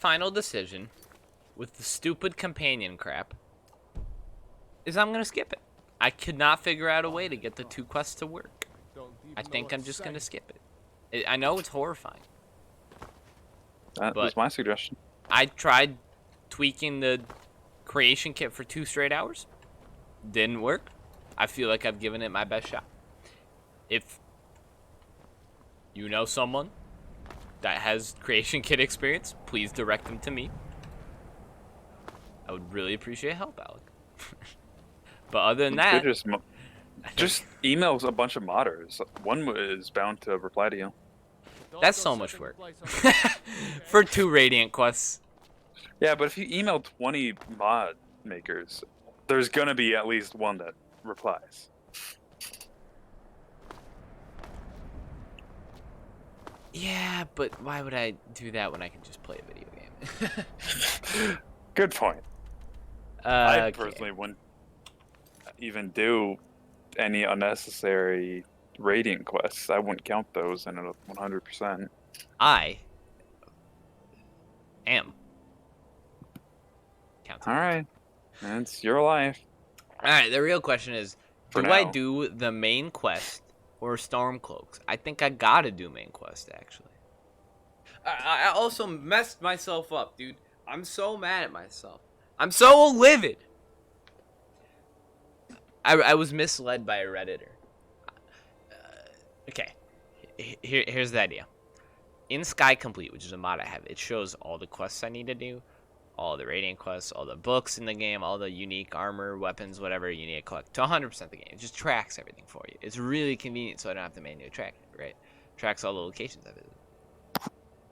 final decision with the stupid companion crap is I'm going to skip it. I could not figure out a way to get the 2 quests to work. I think I'm just going to skip it. I know it's horrifying. That was my suggestion. I tried tweaking the creation kit for 2 straight hours. Didn't work. I feel like I've given it my best shot. If you know someone that has creation kit experience, please direct them to me. I would really appreciate help, Alec. But other than that, just emails a bunch of modders. One is bound to reply to you. That's so much work for 2 Radiant quests. Yeah, but if you email 20 mod makers, there's gonna be at least one that replies. Yeah, but why would I do that when I can just play a video game? Good point. I personally wouldn't even do any unnecessary Radiant quests. I wouldn't count those in a 100%. I am counting. Alright. It's your life. Alright, the real question is, For do now. I do the main quest or Stormcloaks? I think I gotta do main quest, actually. I also messed myself up, dude. I'm so mad at myself. I'm so livid. I was misled by a Redditor. Okay, here's the idea. In Sky Complete, which is a mod I have, it shows all the quests I need to do, all the Radiant quests, all the books in the game, all the unique armor, weapons, whatever you need to collect to 100% the game. It just tracks everything for you. It's really convenient, so I don't have to manually track it, right? Tracks all the locations I visited.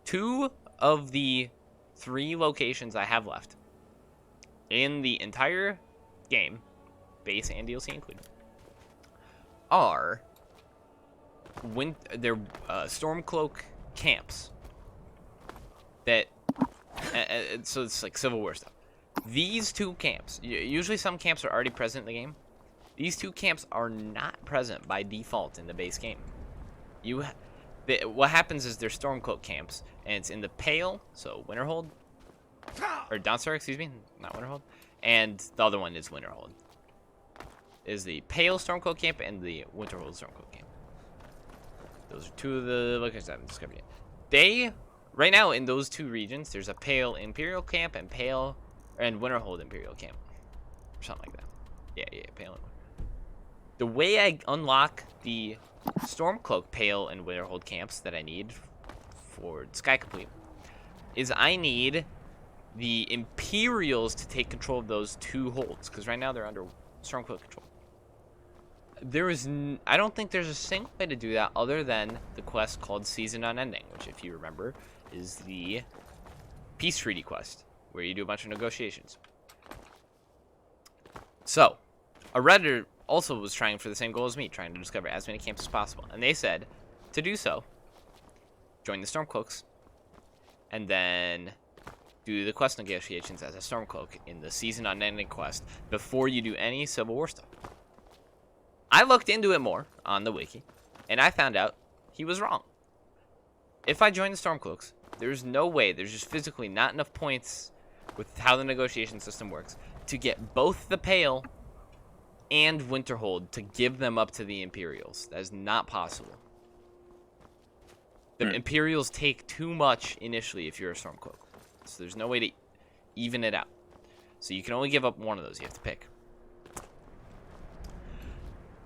2 of the 3 locations I have left in the entire game, base and DLC included, are they're Stormcloak camps that so it's like Civil War stuff. These 2 camps, usually some camps are already present in the game. These 2 camps are not present by default in the base game. What happens is they're Stormcloak camps, and it's in the Pale, so Winterhold, or Dawnstar, excuse me, not Winterhold, and the other one is Winterhold. Is the Pale Stormcloak camp and the Winterhold Stormcloak camp. Those are 2 of the locations I haven't discovered yet. Right now in those 2 regions, there's a Pale Imperial camp and Winterhold Imperial camp, or something like that. Yeah, Pale and Winterhold. The way I unlock the Stormcloak, Pale, and Winterhold camps that I need for Sky Complete is I need the Imperials to take control of those 2 holds, because right now they're under Stormcloak control. I don't think there's a single way to do that other than the quest called Season Unending, which, if you remember, is the peace treaty quest, where you do a bunch of negotiations. So, a Redditor also was trying for the same goal as me, trying to discover as many camps as possible. And they said, to do so, join the Stormcloaks, and then do the quest negotiations as a Stormcloak in the Season Unending quest before you do any Civil War stuff. I looked into it more on the wiki, and I found out he was wrong. If I join the Stormcloaks, there's no way, there's just physically not enough points with how the negotiation system works to get both the Pale and Winterhold to give them up to the Imperials. That is not possible. The Imperials take too much initially if you're a Stormcloak. So there's no way to even it out. So you can only give up one of those. You have to pick.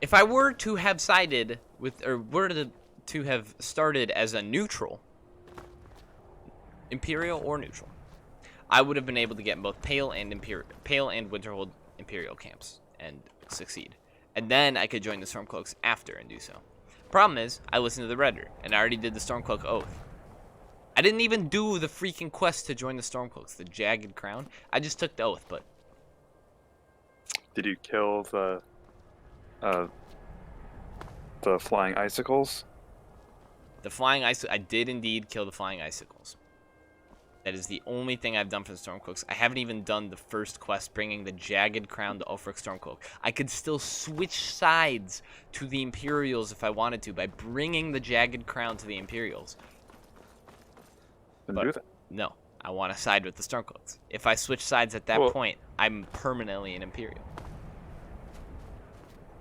If I were to have sided with, or were to have started as a neutral, Imperial or neutral, I would have been able to get both Pale and Winterhold Imperial camps and succeed. And then I could join the Stormcloaks after and do so. Problem is, I listened to the Redditor, and I already did the Stormcloak Oath. I didn't even do the freaking quest to join the Stormcloaks, the Jagged Crown. I just took the Oath, but... Did you kill the flying icicles? The flying icicles, I did indeed kill the flying icicles. That is the only thing I've done for the Stormcloaks. I haven't even done the first quest, bringing the Jagged Crown to Ulfric Stormcloak. I could still switch sides to the Imperials if I wanted to by bringing the Jagged Crown to the Imperials. Didn't do that. No, I want to side with the Stormcloaks. If I switch sides at that point, I'm permanently an Imperial.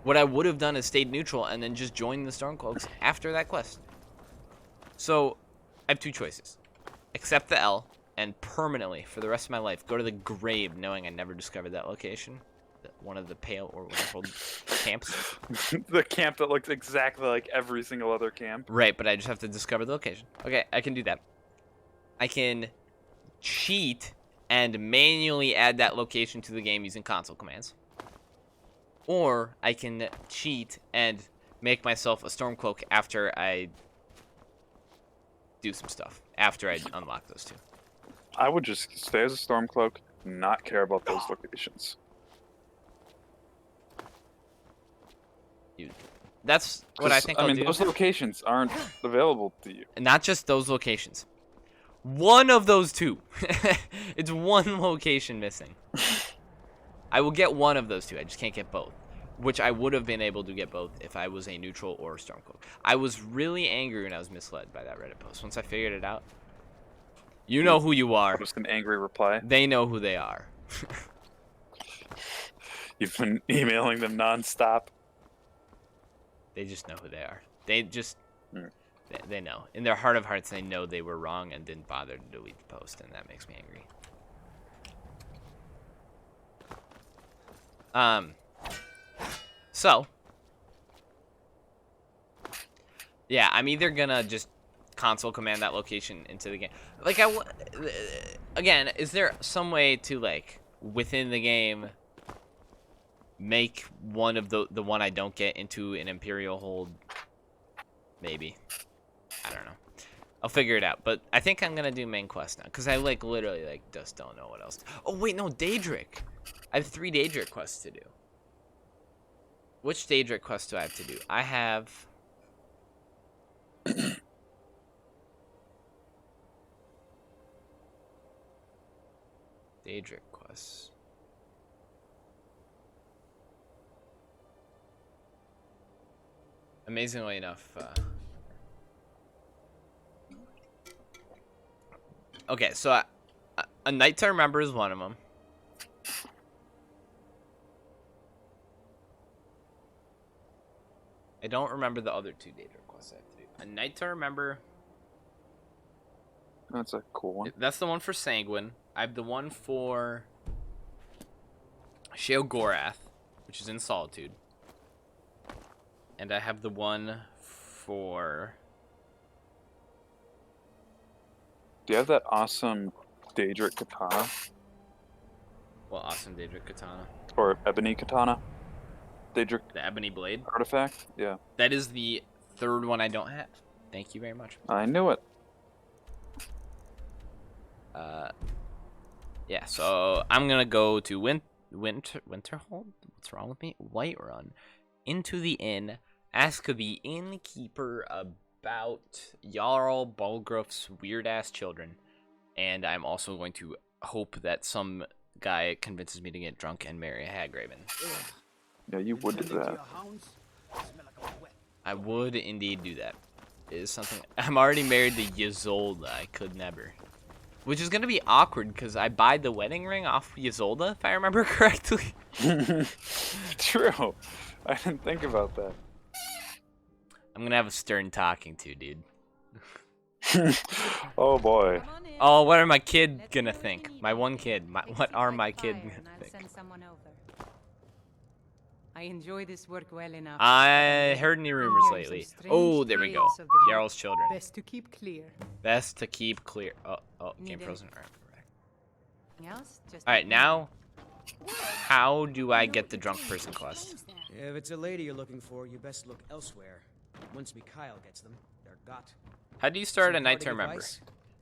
What I would have done is stayed neutral and then just joined the Stormcloaks after that quest. So, I have two choices. Accept the L and permanently, for the rest of my life, go to the grave knowing I never discovered that location. One of the Pale or Winterhold camps. The camp that looks exactly like every single other camp. Right, but I just have to discover the location. Okay, I can do that. I can cheat and manually add that location to the game using console commands. Or I can cheat and make myself a Stormcloak after I do some stuff. After I unlock those two. I would just stay as a Stormcloak, not care about those locations. That's what I think I'll do. Those locations aren't available to you. And not just those locations. One of those two. It's one location missing. I will get one of those two. I just can't get both. Which I would have been able to get both if I was a neutral or a Stormcloak. I was really angry when I was misled by that Reddit post. Once I figured it out. You know who you are. Just an angry reply. They know who they are. You've been emailing them nonstop. They just know who they are. They just... They know. In their heart of hearts, they know they were wrong and didn't bother to delete the post, and that makes me angry. So... Yeah, I'm either gonna just console command that location into the game. Like, again, is there some way to, like, within the game... make one of the one I don't get into an Imperial hold? Maybe. I don't know. I'll figure it out. But I think I'm gonna do main quest now, because I literally just don't know what else. Oh wait, no, Daedric. I have 3 Daedric quests to do. Which Daedric quest do I have to do? I have Daedric quests. Amazingly enough, okay, so a Night to Remember is one of them. I don't remember the other 2 Daedric quests I have to do. A Night to Remember. That's a cool one. That's the one for Sanguine. I have the one for Sheogorath, which is in Solitude. And I have the one for... Do you have that awesome Daedric katana? Well, awesome Daedric katana. Or ebony katana? Daedric... The ebony blade? Artifact? Yeah. That is the 3rd one I don't have. Thank you very much. I knew it. Yeah, so I'm gonna go to Winterhold? What's wrong with me? Whiterun. Into the inn. Ask the innkeeper about Jarl Balgruuf's weird-ass children. And I'm also going to hope that some guy convinces me to get drunk and marry a Hagraven. Yeah, you would do that. I would indeed do that. It is something... I'm already married to Ysolda. I could never. Which is going to be awkward, because I buy the wedding ring off Ysolda, if I remember correctly. True. I didn't think about that. I'm gonna have a stern talking to, dude. Oh boy. Oh, what are my kid gonna think? My one kid. What are my kid gonna think? I enjoy this work well enough. I heard any rumors lately. Oh, there we go. Jarl's children. Best to keep clear. Best to keep clear. Oh, game frozen. Yes, Alright, now, how do I get the drunk person quest? If it's a lady you're looking for, you best look elsewhere. Once Mikhail gets them, they're got. How do you start a Night to Remember? If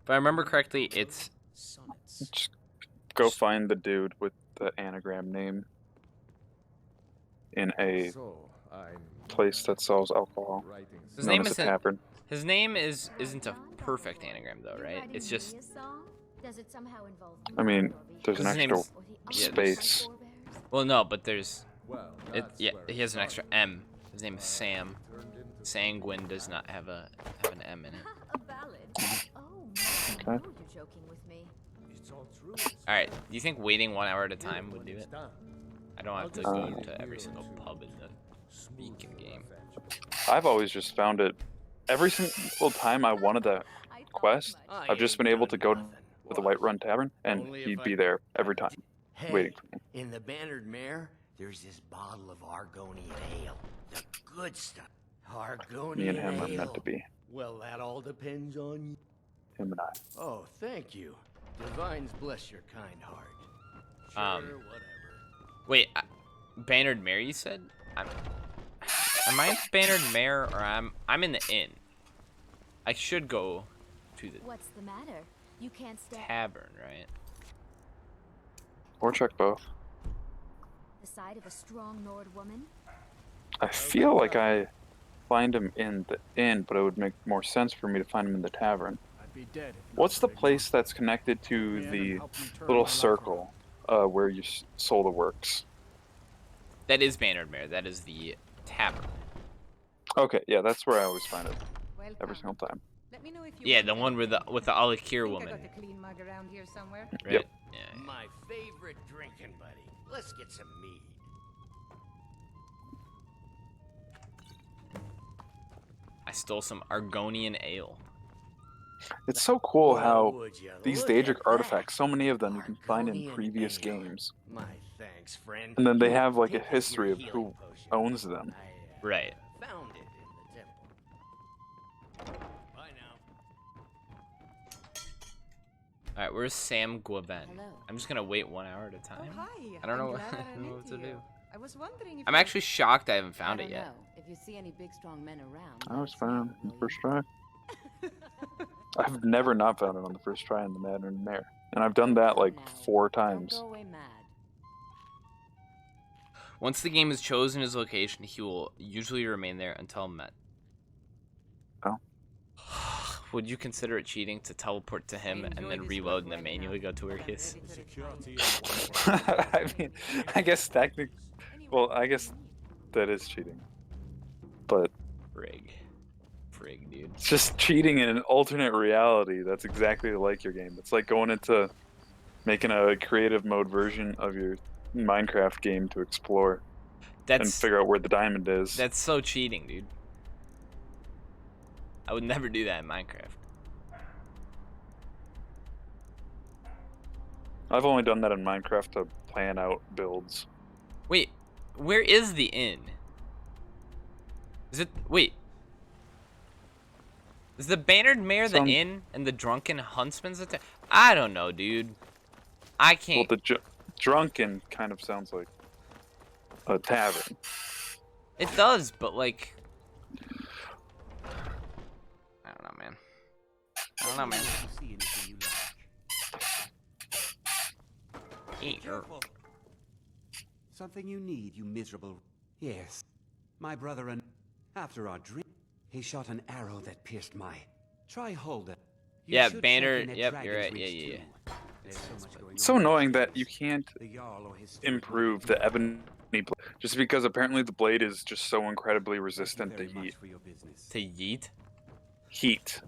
I remember correctly, it's... Just go find the dude with the anagram name in a place that sells alcohol. His name isn't... Tavern. His name isn't a perfect anagram, though, right? It's just... I mean, there's an extra space. Well, no, but there's... Yeah, he has an extra M. His name is Sam. Sanguine does not have an M in it. Okay. Alright, do you think waiting 1 hour at a time would do it? I don't have to go to every single pub in the beacon game. I've always just found it, every single time I wanted that quest, I've just been able to go to the Whiterun Tavern, and he'd be there every time, waiting for me. In the Bannered Mare, there's this bottle of Argonian ale. The good stuff. Argonian Me and him are ale. meant to be. Well, that all depends on you. Him and I. Oh, thank you. Divines bless your kind heart. Sure, whatever. Wait, Bannered Mare, you said? Am I in Bannered Mare, or I'm in the inn? I should go to the What's the matter? You can't stay. tavern, right? Or check both. The side of a strong Nord woman? I feel like I find him in the inn, but it would make more sense for me to find him in the tavern. I'd be dead. What's the place that's connected to the little circle where you sold the works? That is Bannered Mare. That is the tavern. Okay, yeah, that's where I always find it Welcome. every single time. Let me know if you Yeah, want the one anything. with the Alakir Think woman, I got a clean mug around here somewhere. right? Yep. Yeah. My favorite drinking buddy. Let's get some mead. I stole some Argonian ale. It's so cool how Would ya these look Daedric at that? artifacts, so many of them you can find in Argonian previous ale. games. My thanks, friend. And then they You have like a take this history here of healing who potion. owns them. I, Right. found it in the temple. Bye now. All right, where's Sam Guaven? Hello. I'm just gonna wait 1 hour at a Oh, time. hi. I don't know I'm what, glad I I ran don't know what to into do. you. I was wondering if I'm you- actually shocked I haven't found I it don't yet. know. If you see any big strong men around. I was let us know, found on the will first you? try. I've never not found it on the first try in the Madden Mare. And I've done that like Come now. 4 Don't times. go away mad. Once the game has chosen his location, he will usually remain there until met. Oh. Would you consider it cheating to teleport to him and enjoy then this reload work and then well manually enough, go to where but he I'm is? ready to Security retire. I mean, I guess technically, well, I guess that is cheating. But Frig, dude. it's just cheating in an alternate reality. That's exactly like your game. It's like going into making a creative mode version of your Minecraft game to explore and That's figure out where the diamond is. that's so cheating, dude. I would never do that in Minecraft. I've only done that in Minecraft to plan out builds. Wait, where is the inn? Is it wait? Is the Bannered Mare the Some- inn and the Drunken Huntsman's the I don't know, dude. I Well, can't. the drunken kind of sounds like a tavern. It does, but like, I don't know, man. I don't know, man. See anything you like. Careful. Something you need, you miserable. Yes. My brother and after our drink, he shot an arrow that pierced my. Try hold it. You Yeah, should Banner. check in at Yep, you're Dragon's right. Yeah, Reach, yeah, too. There's so much going It's so on. annoying that you can't The Jarl or his improve the ebony blade just because apparently the blade is just so incredibly resistant to heat. To yeet? Heat.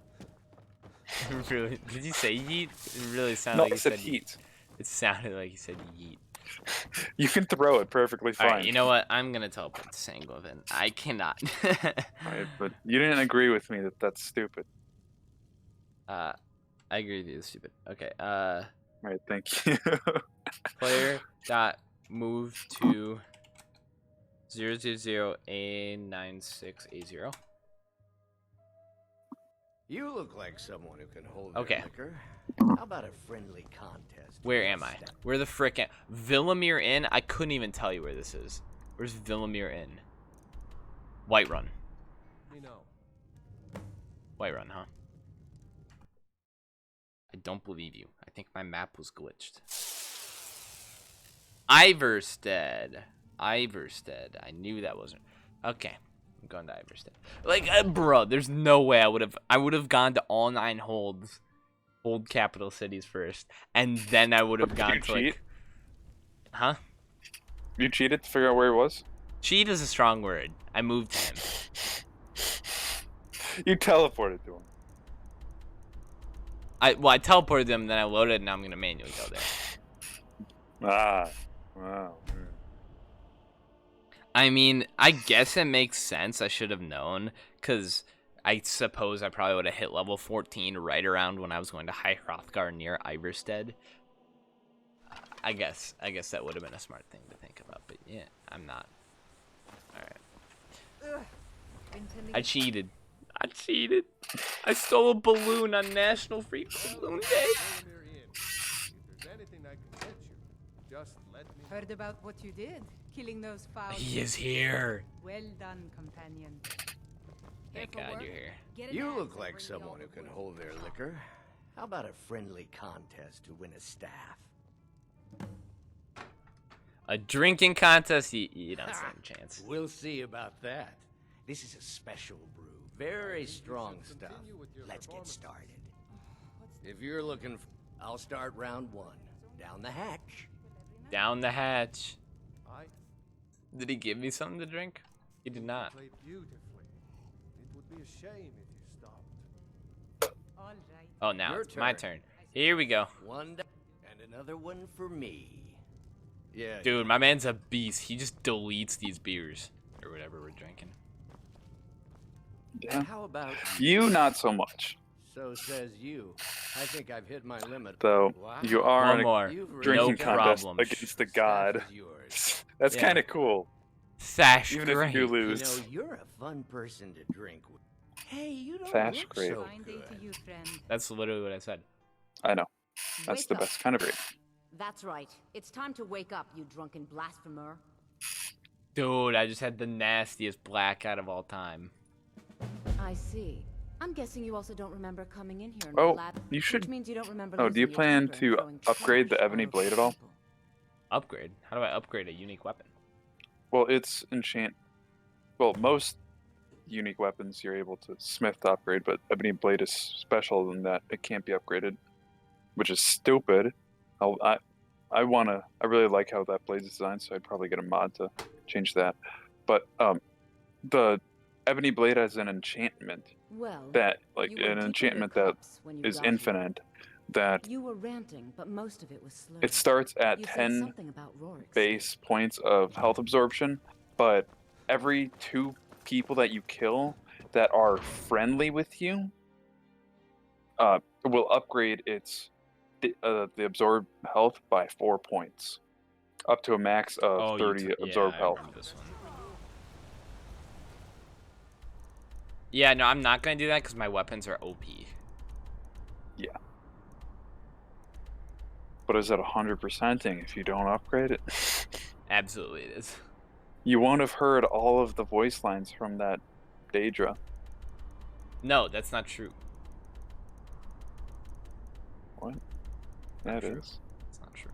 Really? Did you say yeet? It really sounded No, like I you said said heat. It sounded like you said yeet. You can throw it perfectly fine. Alright, you know what? I'm gonna teleport to Sangovan. I cannot. Right, but you didn't agree with me that that's stupid. I agree with you, it's stupid. Okay, Right, thank you. player dot move to 000A96A0. You look like someone who can hold Okay. their liquor. How about a friendly contest? Where am I? Where the frick am Villamere Inn? I couldn't even tell you where this is. Where's Villamere Inn? Whiterun. You know. Whiterun, huh? I don't believe you. I think my map was glitched. Iverstead. Iverstead. I knew that wasn't. Okay. I'm going to Iverstead. Like, bro, there's no way I would have gone to all 9 holds. Old capital cities first. And then I would have Did gone you to like. cheat? Huh? You cheated to figure out where he was? Cheat is a strong word. I moved to him. You teleported to him. I teleported them, then I loaded, and now I'm gonna manually go there. Ah, wow. I mean, I guess it makes sense. I should have known, because I suppose I probably would have hit level 14 right around when I was going to High Hrothgar near Iverstead. I guess that would have been a smart thing to think about, but yeah, I'm not. Alright. I cheated. I stole a balloon on National Free Balloon Day. If there's anything I can get you, just let me know. Heard about what you did, killing those foul. He is here. Well done, companion. Thank Here for God work? you're here. Get an You axe look and like bring me someone all who the can wood. hold their liquor. How about a friendly contest to win a staff? A drinking contest? You don't stand a chance. We'll see about that. This is a special brew. Very strong stuff. Let's get started. If you're looking for... I'll start round 1. Down the hatch. Down the hatch. I Did he give me something to drink? He did not. played beautifully. It would be a shame if you stopped. All right. Oh, now Your it's my turn. turn. Here we go. One down, and another one for me. Yeah. Dude, my man's a beast. He just deletes these beers. Or whatever we're drinking. Yeah. How about You not so much. So says you. I think I've hit my limit. Though Wow. you are One in a more. drinking No contest problem. against the Staff god. is yours. That's Yeah. kind of cool. Sash Even if great. you You lose. know, you're a fun person to drink with. Hey, you don't Sash look great. so Fine day to good. you, friend. That's literally what I said. I know. That's Wake the up. best kind of breed. That's right. It's time to wake up, you drunken blasphemer. Dude, I just had the nastiest blackout of all time. I see. I'm guessing you also don't remember coming in here and Oh, blab- you should. Which means you don't remember Oh, do you losing your plan temper and to throwing upgrade the trash ebony all over blade at all? people. Upgrade? How do I upgrade a unique weapon? Well, it's enchant. Well, most unique weapons you're able to smith to upgrade, but ebony blade is special in that it can't be upgraded, which is stupid. I really like how that blade's designed, so I'd probably get a mod to change that. But the ebony blade has an enchantment Well, that, like, you were an deep in enchantment your that cups when you is got here. infinite. That You were ranting, but most of it was slurred. it starts at You said 10 something about Rorik's base points of health absorption, but every 2 people that you kill that are friendly with you will upgrade the absorbed health by 4 points, up to a max of 30 absorbed health. remember this one. Yeah, no, I'm not gonna do that because my weapons are OP. Yeah. But is it 100%ing if you don't upgrade it? Absolutely, it is. You won't have heard all of the voice lines from that Daedra. No, that's not true. What? That True. is. It's not true.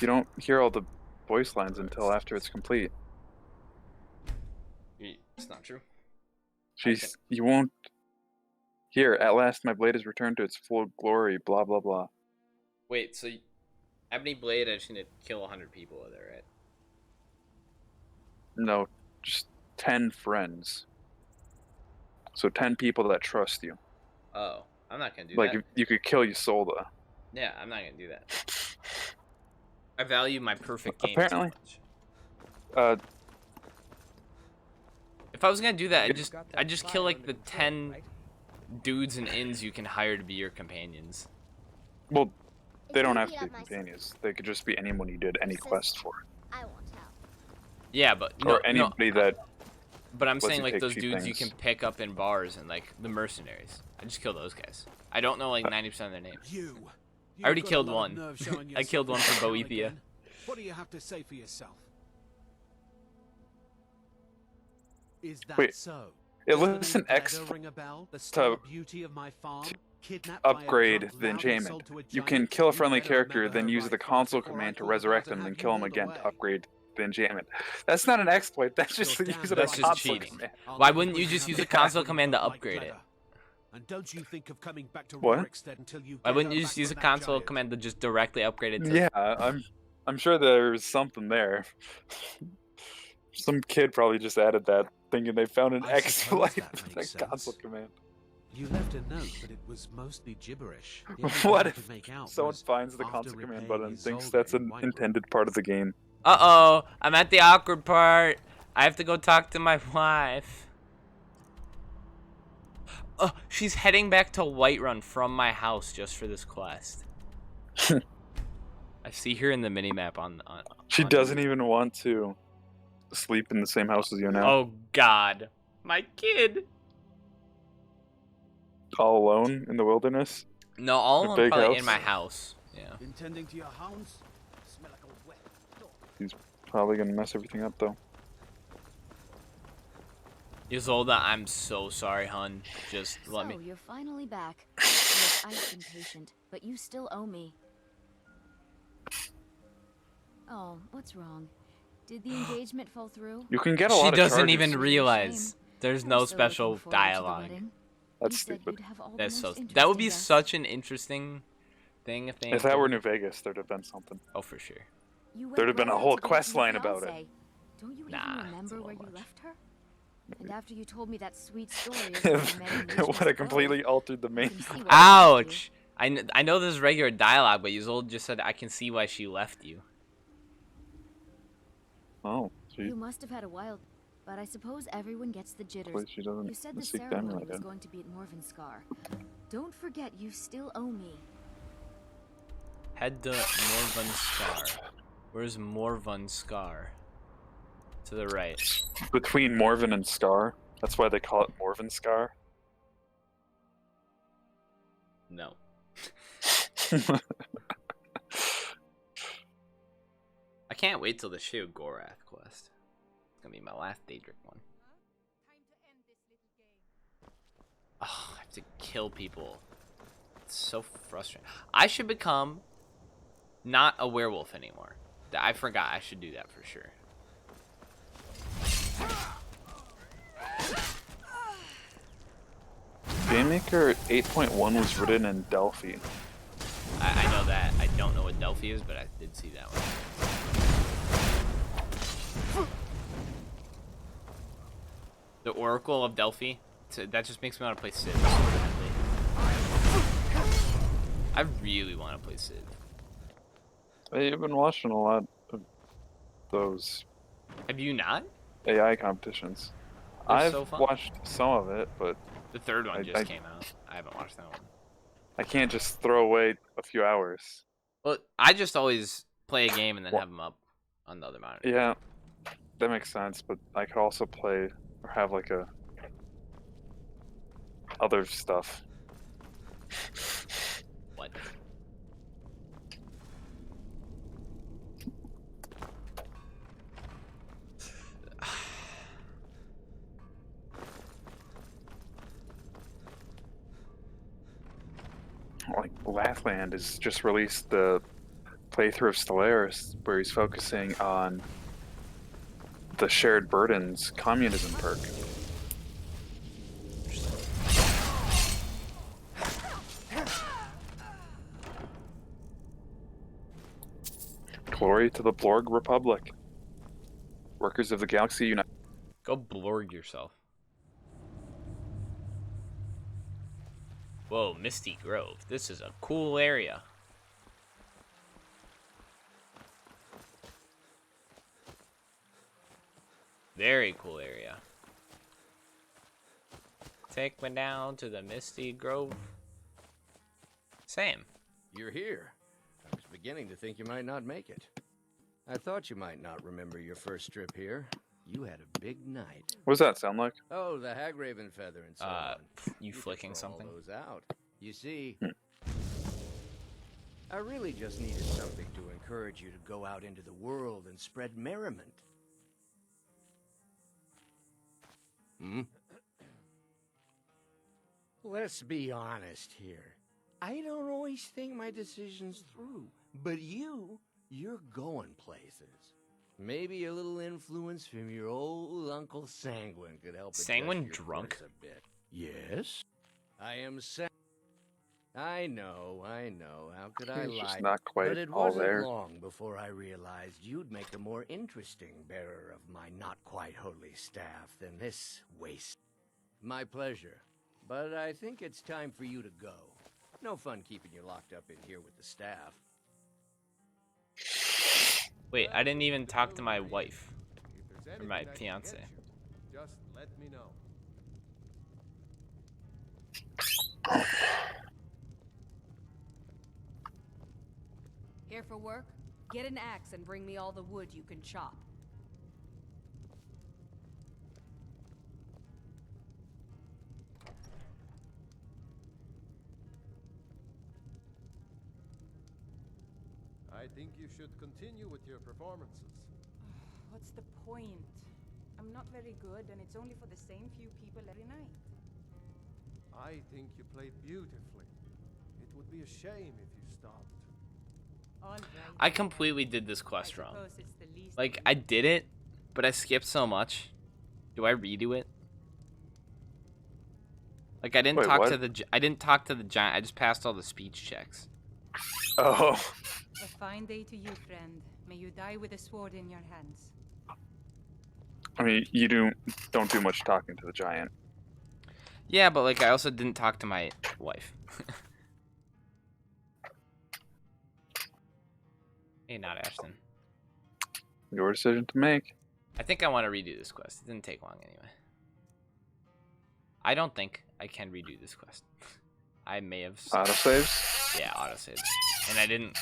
You don't hear all the voice lines until after it's complete. It's not true. You won't hear, at last my blade has returned to its full glory, blah blah blah. Wait, so Ebony Blade, I just need to kill 100 people with it, right? No, just 10 friends. So 10 people that trust you. Oh, I'm not gonna do Like, that. if you could kill Ysolda. Yeah, I'm not gonna do that. I value my perfect game Apparently. too much. If I was gonna do that, I'd just kill like the 10 right? dudes and inns you can hire to be your companions. Well, they don't have to be companions. They could just be anyone you did any quest for. I want help. Yeah, but Or anybody that... But I'm lets saying you like take those cheap dudes you things. can pick up in bars and like the mercenaries. I just kill those guys. I don't know like 90% of their names. You. I already You've got a killed lot one. of nerve showing I killed one yourself for now Boethia. again. What do you have to say for yourself? Is that Wait, so? it Does the lists an name X Bledo ring a bell? The stellar beauty of my farm? Kidnapped by a upgrade drunk the lout and enchantment. sold to a You giant? can kill a friendly better character, remember then her use right the fast console before I command to call her out resurrect and them, then have kill you them hauled again to away. upgrade the enchantment. That's not an exploit, that's just You're using damn a That's just console cheating. command. I'll Why never wouldn't you bring just use another the console person command to like upgrade it? Bledo. And don't you think of coming back to What? Rorikstead until you Why get wouldn't her you back just use the from that console giant. command to just directly upgrade it to... Yeah, I'm sure there's something there. Some kid probably just added that, thinking they found an I suppose exploit that with makes that console sense. command. You left a note, but it was mostly gibberish. The only What thing I if could make out someone was, finds the "After console command repaying button and his thinks Zolder that's in an Whiterun." intended part of the game? Uh-oh, I'm at the awkward part. I have to go talk to my wife. Oh, she's heading back to Whiterun from my house just for this quest. I see her in the minimap on She on- doesn't even want to sleep in the same house as you now. Oh God, my kid. All alone in the wilderness. No, all A of them big probably in house? my house. Yeah. Been tending to your hounds? Smell like a wet dog. He's probably gonna mess everything up though. Isolda, I'm so sorry, hun. Just let me. So, you're finally back. Look, I've been patient, but you still owe me. Oh, what's wrong? Did the engagement fall through? You can get a She lot of doesn't charges. even realize there's I no was so looking special forward to the dialogue. wedding. That's You said stupid. you'd have all the That's so. most That would be interesting such an interesting thing if they. If that were New included- Vegas, there'd have been something. Oh, for sure. guests. You went There'd have been right a out whole to get quest to your line about it. fiancé. Don't you Nah, even it's a remember little where you much. left her? And after you told me that sweet story of how you met It in would have completely altered the main. can see why she left Ouch! I know this is regular dialogue, but Isolde just said I can see why she left you. Oh, You she. must have had a wild, but I suppose everyone gets the jitters. Hopefully she doesn't You said the seek ceremony Tamriel was again. going to be at Morvenskar. Don't forget, you still owe me. Head to Morvenskar. Where's Morvenskar? To the right. Between Morven and Scar. That's why they call it Morven Scar. No. I can't wait till the Sheogorath quest. It's gonna be my last Daedric one. Oh, I have to kill people. It's so frustrating. I should become not a werewolf anymore. I forgot I should do that for sure. Game Maker 8.1 was written in Delphi. I know that. I don't know what Delphi is, but I did see that one. The Oracle of Delphi. That just makes me want to play Civ so badly. I really want to play Civ. I've been watching a lot of those Have you not? AI competitions. They're I've so fun. watched some of it, but The third one I- just I- came out. I haven't watched that one. I can't just throw away a few hours. Well, I just always play a game and then Well- have them up on the other monitor. Yeah, that makes sense, but I could also play or have like a other stuff. What? Like Lathland has just released the playthrough of Stellaris, where he's focusing on the shared burdens communism perk. Glory to the Blorg Republic. Workers of the Galaxy Unite. Go blorg yourself. Whoa, Misty Grove. This is a cool area. Very cool area. Take me down to the Misty Grove. Sam. You're here. I was beginning to think you might not make it. I thought you might not remember your first trip here. You had a big night. What does that sound like? Oh, the Hagraven feather and so on. You could flicking throw something? all those out. You see, I really just needed something to encourage you to go out into the world and spread merriment. Hmm? Let's be honest here. I don't always think my decisions through, but you're going places. Maybe a little influence from your old Uncle Sanguine could help. Sanguine adjust your drunk? course a bit. Yes, I am I know. How could I He's lie? just not quite But it all wasn't there. long before I realized you'd make a more interesting bearer of my not quite holy staff than this waste. My pleasure. But I think it's time for you to go. No fun keeping you locked up in here with the staff. Wait, I didn't even talk to my wife. If there's Or my anything I can fiance. get you, just let me know. Here for work? Get an axe and bring me all the wood you can chop. I think you should continue with your performances. What's the point? I'm not very good, and it's only for the same few people every night. I think you played beautifully. It would be a shame if you stopped. All right. I completely did this quest I wrong. suppose it's the least Like, we I can did it, but I skipped so much. Do I redo it? Like, I didn't Wait, talk what? to the I didn't talk to the giant. I just passed all the speech checks. Oh. A fine day to you, friend. May you die with a sword in your hands. I mean, you don't do much talking to the giant. Yeah, but like I also didn't talk to my wife. Hey, not Ashton. Your decision to make. I think I want to redo this quest. It didn't take long anyway. I don't think I can redo this quest. I may have. Autosaves? Yeah, autosave. And I didn't.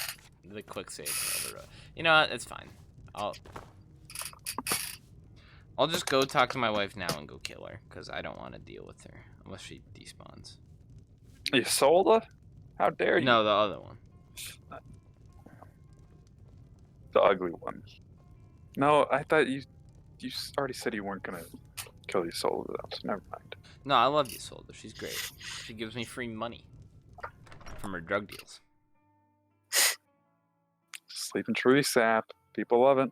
The quick save overrode. You know what? It's fine. I'll just go talk to my wife now and go kill her, because I don't want to deal with her unless she despawns. You sold her? How dare you? No, the other one. The ugly one. No, I thought you already said you weren't gonna kill the soul though, so never mind. No, I love Isolde. She's great. She gives me free money from her drug deals. Sleeping tree sap. People love it.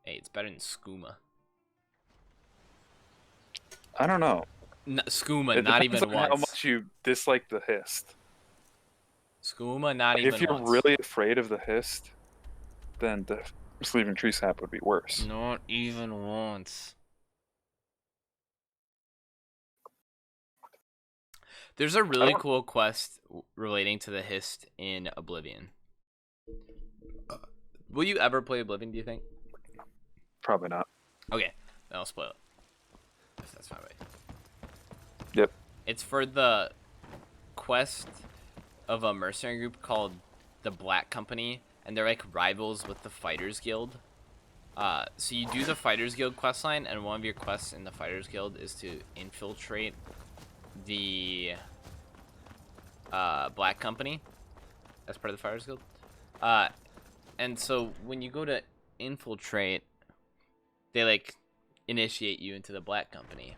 Hey, it's better than skooma. I don't know. Skooma, It not depends even on how once. much you dislike the hist. Skooma, not Like, even if you're once. really afraid of the hist, then the sleeping tree sap would be worse. Not even once. There's a really cool quest relating to the hist in Oblivion. Will you ever play Oblivion, do you think? Probably not. Okay, then I'll spoil it. If that's fine with you. Yep. It's for the quest of a mercenary group called the Black Company, and they're like rivals with the Fighters Guild. So you do the Fighters Guild questline, and one of your quests in the Fighters Guild is to infiltrate the Black Company as part of the Fighters Guild. And so when you go to infiltrate, they like initiate you into the Black Company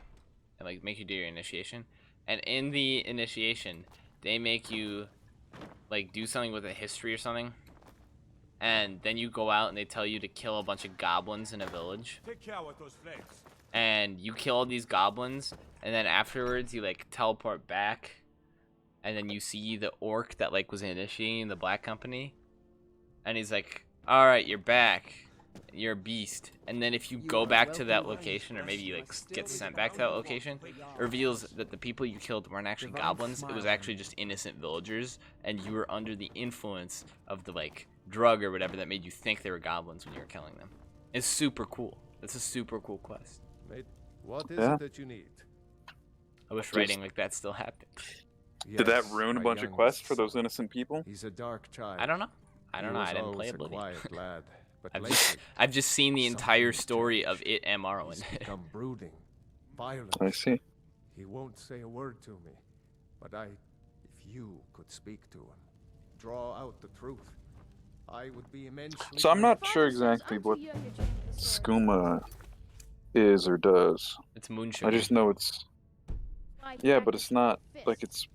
and like make you do your initiation. And in the initiation, they make you like do something with a history or something. And then you go out and they tell you to kill a bunch of goblins in a village. Take care with those flames. And you kill all these goblins, and then afterwards you like teleport back, and then you see the orc that like was initiating the Black Company, and he's like, "All right, you're back. You're a beast." And then if you go back to that location, or maybe you like get sent back to that location, it reveals that the people you killed weren't actually goblins. It was actually just innocent villagers, and you were under the influence of the like drug or whatever that made you think they were goblins when you were killing them. It's super cool. It's a super cool quest. Mate, what is Yeah. it that you need? I wish Just- writing like that still happened. Did that Yes, ruin a my bunch of youngest quests for son. those innocent people? He's a dark child. I don't know. I don't He know. was I didn't play always a Oblivion. quiet lad, but I've just seen the something entire has story of changed. it and Morrowind. He's become brooding, violent. I see. He won't say a word to me, but if you could speak to him, draw out the truth, I would be immensely. So I'm not grateful. sure exactly what skooma is or does. It's moon I sugar. just know it's yeah, but it's not like it's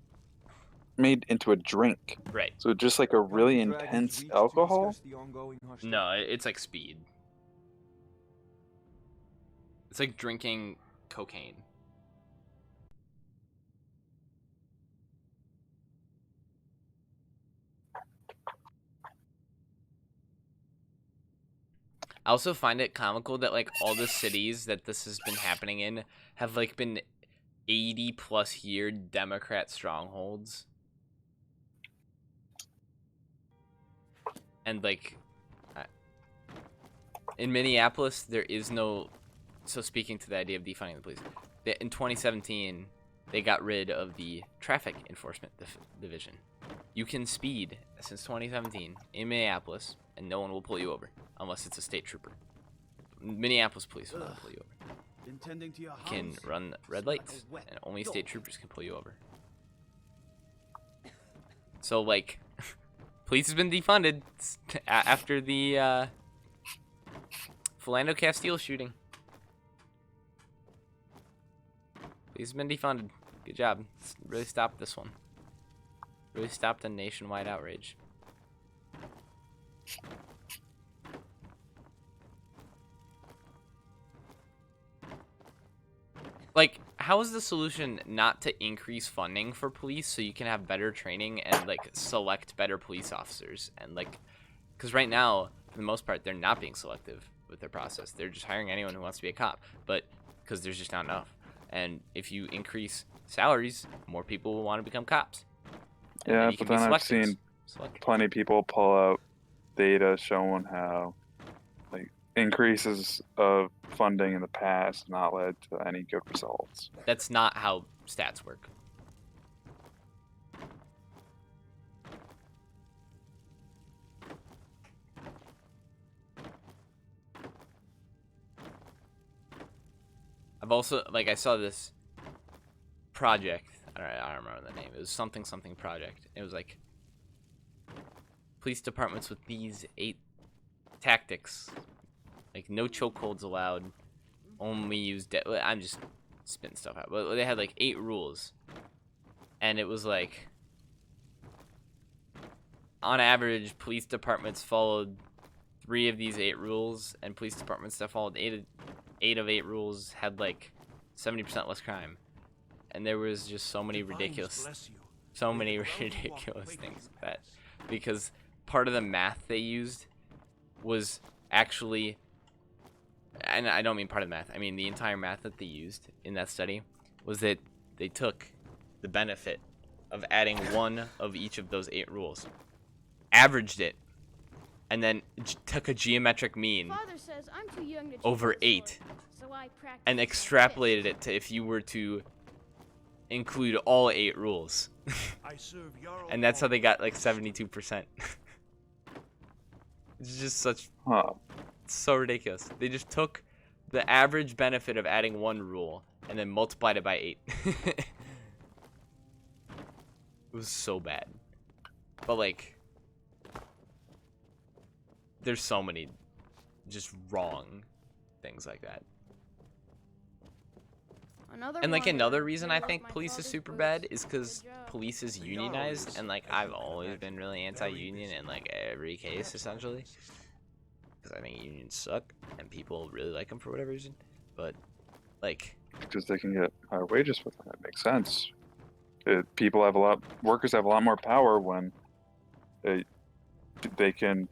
made into a drink. Right. So just like a really intense alcohol. No, it's like speed. It's like drinking cocaine. I also find it comical that like all the cities that this has been happening in have like been 80+ year Democrat strongholds. And like in Minneapolis, there is no. So speaking to the idea of defunding the police, in 2017, they got rid of the traffic enforcement division. You can speed since 2017 in Minneapolis, and no one will pull you over unless it's a state trooper. Minneapolis police will not pull you over. Intending to your You can house? run red lights, and only state troopers can pull you over. So like, police has been defunded after the Philando Castile shooting. Police has been defunded. Good job. Really stopped this one. Really stopped a nationwide outrage. Like, how is the solution not to increase funding for police so you can have better training and like select better police officers? And like, because right now, for the most part, they're not being selective with their process. They're just hiring anyone who wants to be a cop, but because there's just not enough. And if you increase salaries, more people will want to become cops. And Yeah, you but can be then I've selective. seen plenty of people pull out data showing how like increases of funding in the past not led to any good results. That's not how stats work. I've also, like, I saw this project. I don't remember the name. It was something project. It was like police departments with these 8 tactics. Like, no chokeholds allowed. Only use I'm just spitting stuff out. But they had like 8 rules. And it was like, on average, police departments followed 3 of these 8 rules, and police departments that followed 8 of 8 rules had like 70% less crime. And there was just so many ridiculous things that, because part of the math they used was actually, and I don't mean part of the math, I mean the entire math that they used in that study was that they took the benefit of adding 1 of each of those 8 rules, averaged it, and then took a geometric mean Father says I'm too young to over choose a 8 sword, so I practice and my extrapolated it to if you were to include all 8 rules. And that's how they got like 72%. It's just such so ridiculous. They just took the average benefit of adding 1 rule and then multiplied it by 8. It was so bad. But like, there's so many just wrong things like that. And like another reason I think police is super bad is because police is unionized, and like I've always been really anti-union in like every case essentially, because I think unions suck and people really like them for whatever reason. But like, because they can get higher wages with them. It makes sense. Workers have a lot more power when they can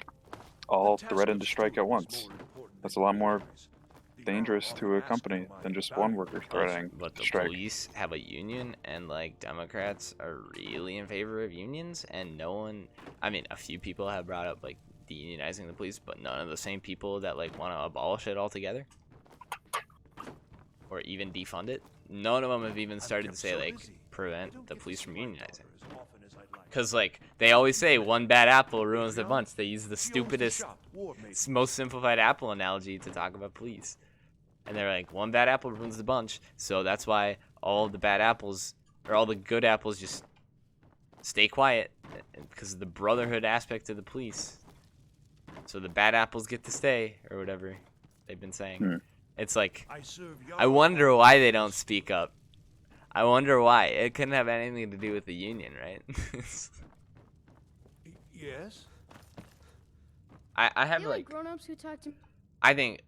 all threaten to strike at once. That's a lot more dangerous to a company than just one worker threatening but to the strike. police have a union, and like Democrats are really in favor of unions, and no one, I mean, a few people have brought up like deunionizing the police, but none of the same people that like want to abolish it altogether or even defund it. None of them have even started to say like prevent the police from unionizing, because like they always say one bad apple ruins the bunch. They use the stupidest, most simplified apple analogy to talk about police. And they're like, one bad apple ruins the bunch, so that's why all the bad apples, or all the good apples, just stay quiet, because of the brotherhood aspect of the police. So the bad apples get to stay, or whatever they've been saying. It's like, I wonder why they don't speak up. I wonder why. It couldn't have anything to do with the union, right? Yes? I have Feel like, grown-ups who talk to I think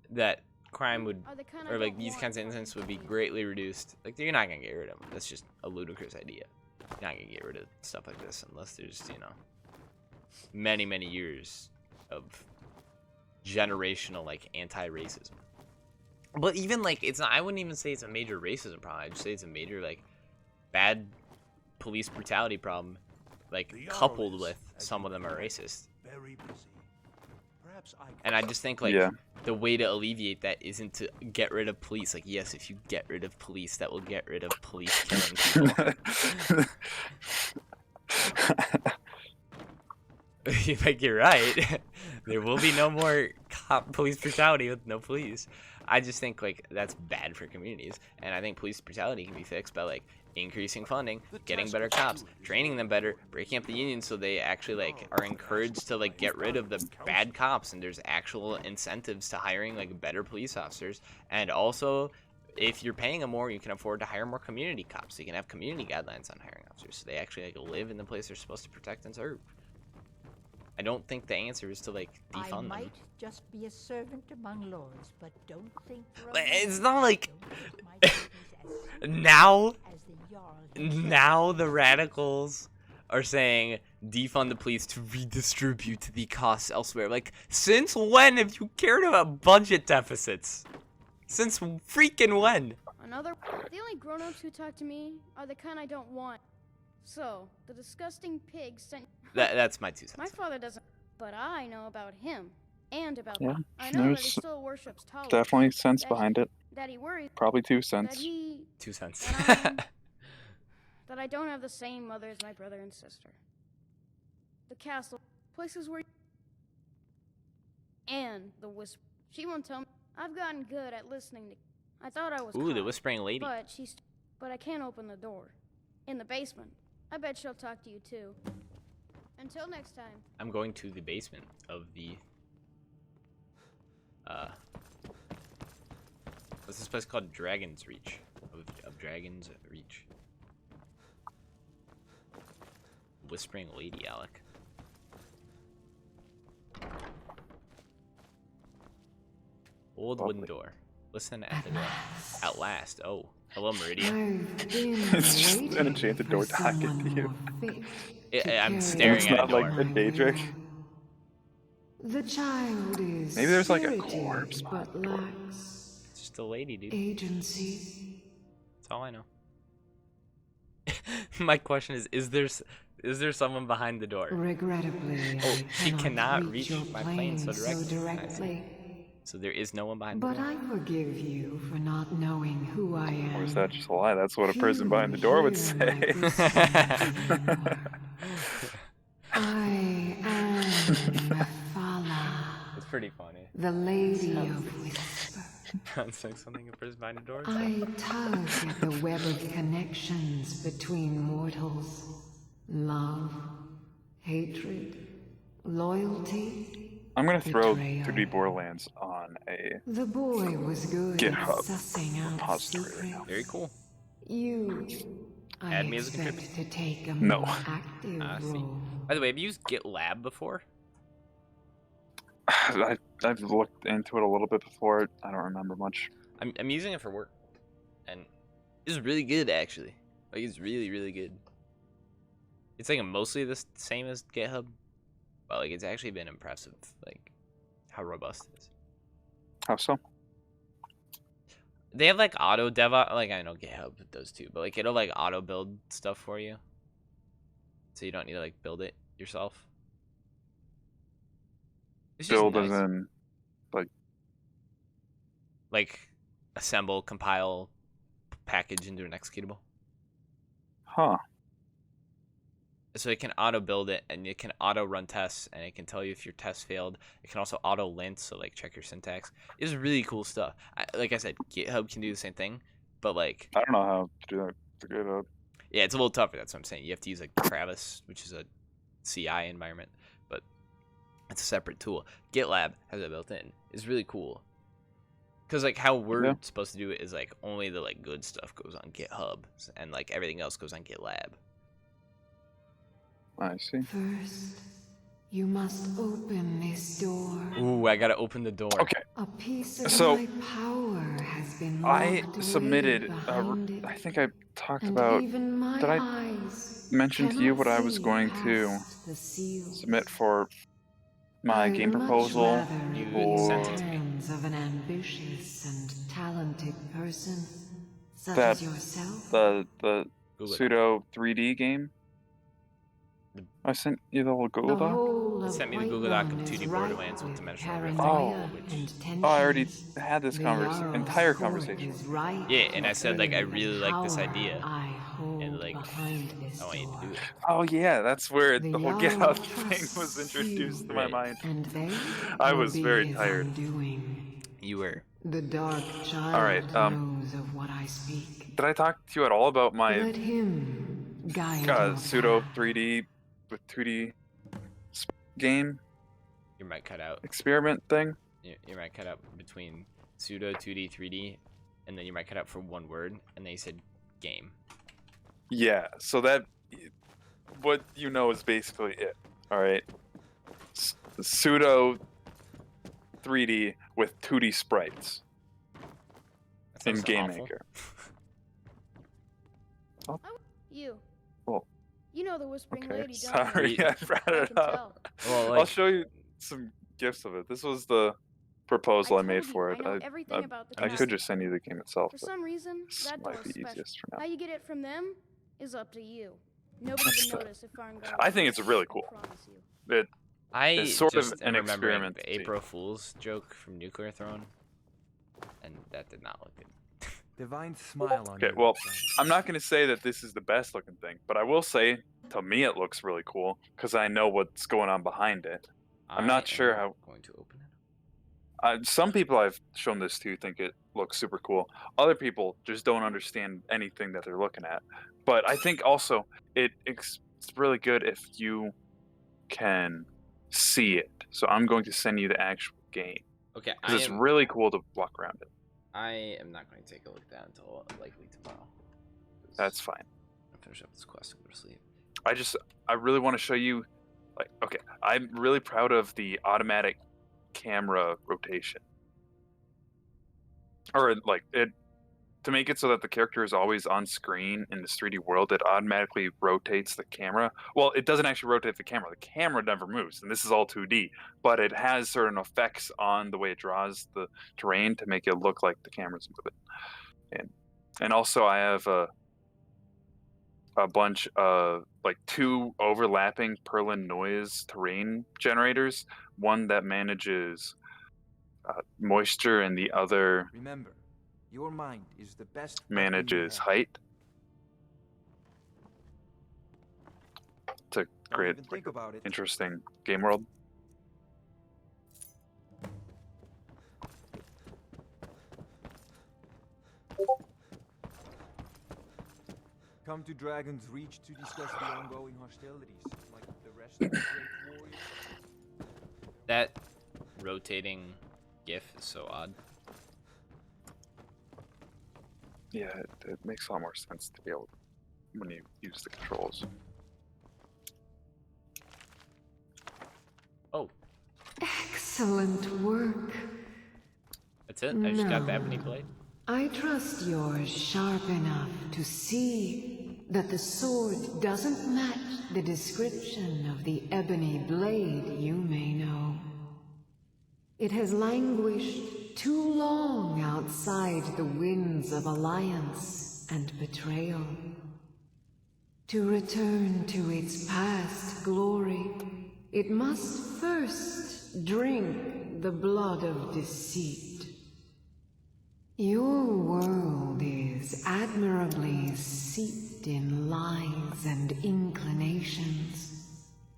that crime would, are the kind or I like don't these want kinds of talking incidents to would be me. greatly reduced. Like, you're not gonna get rid of them. That's just a ludicrous idea. You're not gonna get rid of stuff like this unless there's, you know, many years of generational like anti-racism. But even like it's not. I wouldn't even say it's a major racism problem. I'd just say it's a major like bad police brutality problem, like coupled with some of them are racist. And I just think like the way to alleviate that isn't to get rid of police. Like yes, if you get rid of police, that will get rid of police killing people. Like you're right. There will be no more police brutality with no police. I just think like that's bad for communities, and I think police brutality can be fixed by like increasing funding, getting better cops, training them better, breaking up the unions so they actually like are encouraged to like get rid of the bad cops, and there's actual incentives to hiring like better police officers. And also, if you're paying them more, you can afford to hire more community cops. So you can have community guidelines on hiring officers, so they actually like live in the place they're supposed to protect and serve. I don't think the answer is to like defund them. I might just be a servant among lords, but don't think for a it's not like now the radicals are saying defund the police to redistribute the costs elsewhere. Like, since when have you cared about budget deficits? Since freaking when? The only grown-ups who talk to me are the kind I don't want. So, the disgusting pig sent... That's my 2 cents. My father doesn't, but I know about him, and about Yeah, them. I know that he still worships Talos. definitely sense behind it. That he worries... Probably 2 cents. 2 cents. That I don't have the same mother as my brother and sister. The castle, places where... And the whisper. She won't tell me. I've gotten good at listening to... I thought I was Ooh, caught, the whispering lady. But I can't open the door. In the basement. I bet she'll talk to you too. Until next time. I'm going to the basement of the what's this place called? Dragon's Reach. Of Dragon's Reach. Whispering lady, Alec. Old wooden door. Listen at the door. At last. Oh. Hello, Meridian. It's just an enchanted door talking to you. I'm staring at a door. It's not like the Daedric. The child is Maybe there's like a corpse. but lacks It's just a lady, dude. agency. That's all I know. My question is there someone behind the door? Regrettably, oh, she I cannot reach your my plane so plane directly. So there is no one behind the But door. I forgive you for not knowing who I am. Or is that just a lie? That's what a person behind the door would say. I am Mephala, It's pretty funny. the Lady of Whisper. Sounds like something a person behind the door. I tug at the web of connections between mortals. Love, hatred, loyalty. I'm gonna throw betrayal. 3D Borderlands on a The boy was good GitHub at sussing out repository right secrets. now. Very cool. You, I Add me as a expect contributor. to take a No. more active See. role. By the way, have you used GitLab before? I've looked into it a little bit before. I don't remember much. I'm using it for work, and it's really good actually. Like it's really really good. It's like mostly the same as GitHub, but like it's actually been impressive, like how robust it is. How so? They have like auto dev, like I know GitHub does too, but like it'll like auto build stuff for you, so you don't need to like build it yourself. It's just Build nice. as in Like assemble, compile, package into an executable. Huh. So it can auto build it, and it can auto run tests, and it can tell you if your test failed. It can also auto lint, so like check your syntax. It's really cool stuff. Like I said, GitHub can do the same thing, but like I don't know how to do that to GitHub. yeah, it's a little tougher. That's what I'm saying. You have to use like Travis, which is a CI environment, but it's a separate tool. GitLab has it built in. It's really cool. Because like how we're supposed to do it is like only the like good stuff goes on GitHub, and like everything else goes on GitLab. I see. First, you must open this door. Ooh, I gotta open the door. Okay. A piece of So, my power has been I locked away submitted. behind it, I think I talked and about. even my Did I eyes mention to you cannot what I was see going to past the seals. submit for my game proposal You sent it to me. hands of an ambitious and talented person, such that as yourself. the Google pseudo 3D game. I sent you the whole Google Doc. It sent me the Google Doc of 2D Borderlands with dimensional rift. Oh, I already had this entire conversation. Yeah, and I said like I really like this idea, and like I want you to do it. Oh yeah, that's where the whole Get Out thing was introduced to my mind. I was very tired. You were. The dark child All right. knows of what I speak. Did I talk to you at all about my Let him guide your pseudo 3D with 2D game Your mic cut out. experiment thing? Your mic cut out between pseudo 2D 3D, and then your mic cut out for one word, and then you said game. Yeah. So that what you know is basically it. All right. Pseudo 3D with 2D sprites in Game Maker. You. Well, You know the Whispering okay. Lady, don't Sorry, you? I brought it up. Well, I'll show you some gifs of it. This was the proposal I made for it. I know everything about the I craft. could just send you the game itself, For but some reason, this that might door's be special. easiest for now. How you get it from them is up to you. Nobody would notice if foreign guards. I think it's really cool. It's sort just of an am remembering experiment. the April Fool's joke from Nuclear Throne, and that did not look good. Divine smile on Okay, you, well, friend. I'm not going to say that this is the best looking thing, but I will say, to me, it looks really cool because I know what's going on behind it. I'm not sure how. Going to open it. Some people I've shown this to think it looks super cool. Other people just don't understand anything that they're looking at. But I think also it's really good if you can see it. So I'm going to send you the actual game. Okay, Because it's really cool to walk around it. I am not going to take a look at that until likely tomorrow. That's fine. I'll finish up this quest and go to sleep. I really want to show you, like, okay, I'm really proud of the automatic camera rotation. Or, like, to make it so that the character is always on screen in this 3D world, it automatically rotates the camera. Well, it doesn't actually rotate the camera. The camera never moves, and this is all 2D. But it has certain effects on the way it draws the terrain to make it look like the camera's moving. And also, I have a bunch of, like, 2 overlapping Perlin noise terrain generators. One that manages moisture, and the other Remember, your mind is the best manages height to create like an interesting game world. Come to Dragon's Reach to discuss the ongoing hostilities, like the rest of the great warriors. That rotating GIF is so odd. Yeah, it makes a lot more sense to be able when you use the controls. Oh. Excellent work. That's it? I just got the ebony blade? I trust you're sharp enough to see that the sword doesn't match the description of the ebony blade you may know. It has languished too long outside the winds of alliance and betrayal. To return to its past glory, it must first drink the blood of deceit. Your world is admirably seeped in lies and inclinations.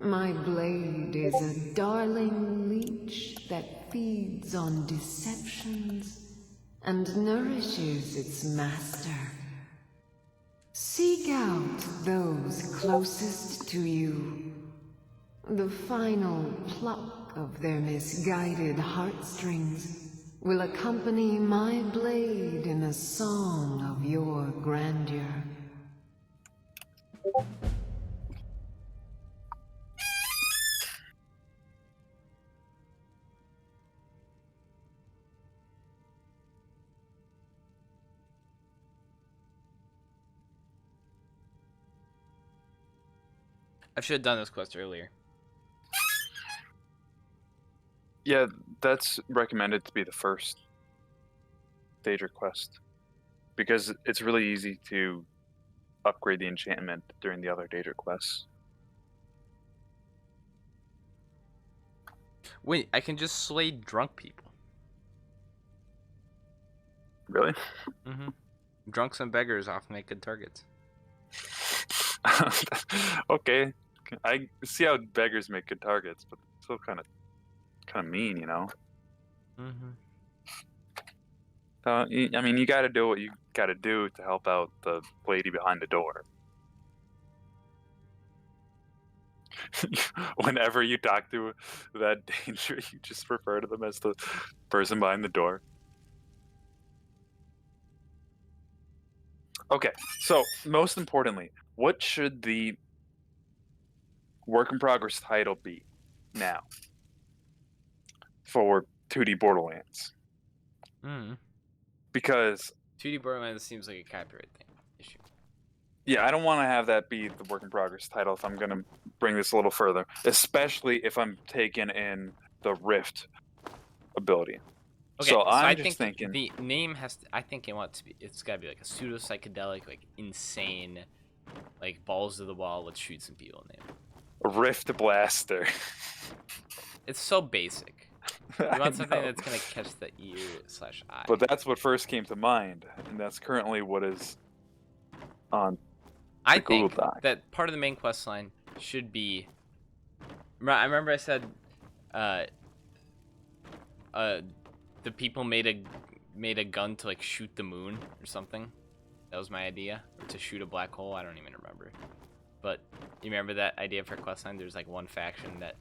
My blade is a darling leech that feeds on deceptions and nourishes its master. Seek out those closest to you. The final pluck of their misguided heartstrings will accompany my blade in a song of your grandeur. I should have done this quest earlier. Yeah, that's recommended to be the first Daedric quest. Because it's really easy to upgrade the enchantment during the other Daedric quests. Wait, I can just slay drunk people. Really? Mm-hmm. Drunks and beggars often make good targets. Okay. I see how beggars make good targets, but still kind of mean, you know? Mm-hmm. I mean, you gotta do what you gotta do to help out the lady behind the door. Whenever you talk to that danger, you just refer to them as the person behind the door. Okay, so most importantly, what should the work in progress title be now for 2D Borderlands? Because 2D Borderlands seems like a copyright thing issue. yeah, I don't want to have that be the work in progress title if I'm going to bring this a little further, especially if I'm taking in the Rift ability. Okay, so I I'm just think thinking the name has to, I think it wants to be, it's got to be like a pseudo psychedelic, like insane, like balls to the wall, let's shoot some people name. Rift Blaster. It's so basic. You I want something know. that's gonna catch the ear/eye. But that's what first came to mind, and that's currently what is on I the Google think Doc. that part of the main quest line should be. I remember I said, the people made a gun to like shoot the moon or something. That was my idea, or to shoot a black hole. I don't even remember. But you remember that idea for quest line? There's like one faction that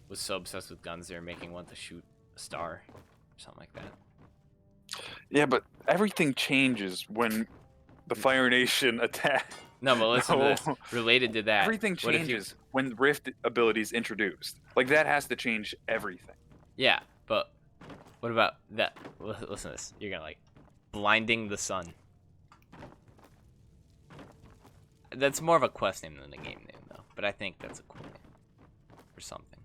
was so obsessed with guns they were making one to shoot a star, or something like that. Yeah, but everything changes when the Fire Nation attack. No, but listen to this. Related to that, Everything what if you- changes when Rift ability is introduced. Like that has to change everything. Yeah, but what about that? Listen to this. You're gonna like blinding the sun. That's more of a quest name than a game name, though. But I think that's a cool name or something.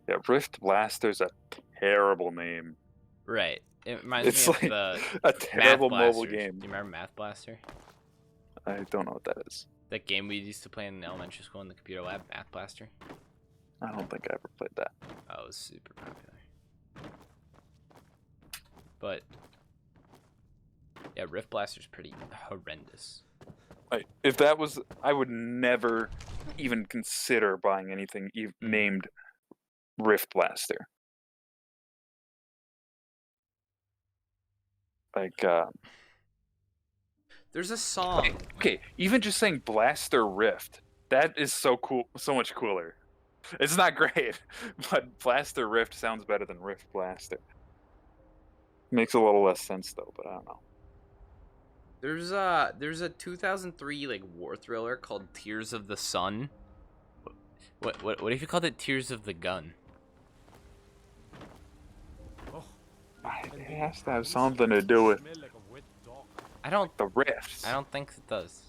Yeah, Rift Blaster's a terrible name. Right. It reminds It's me like of the a terrible Math mobile Blasters. game. Do you remember Math Blaster? I don't know what that is. That game we used to play in elementary school in the computer lab, Math Blaster. I don't think I ever played that. Oh, it was super popular. But yeah, Rift Blaster's pretty horrendous. If that was, I would never even consider buying anything named Rift Blaster. Like, There's a song. Okay, even just saying Blaster Rift, that is so cool, so much cooler. It's not great, but Blaster Rift sounds better than Rift Blaster. Makes a little less sense though, but I don't know. There's a 2003 like war thriller called Tears of the Sun. What if you called it Tears of the Gun? It has to have something to do with I don't the Rifts. I don't think it does.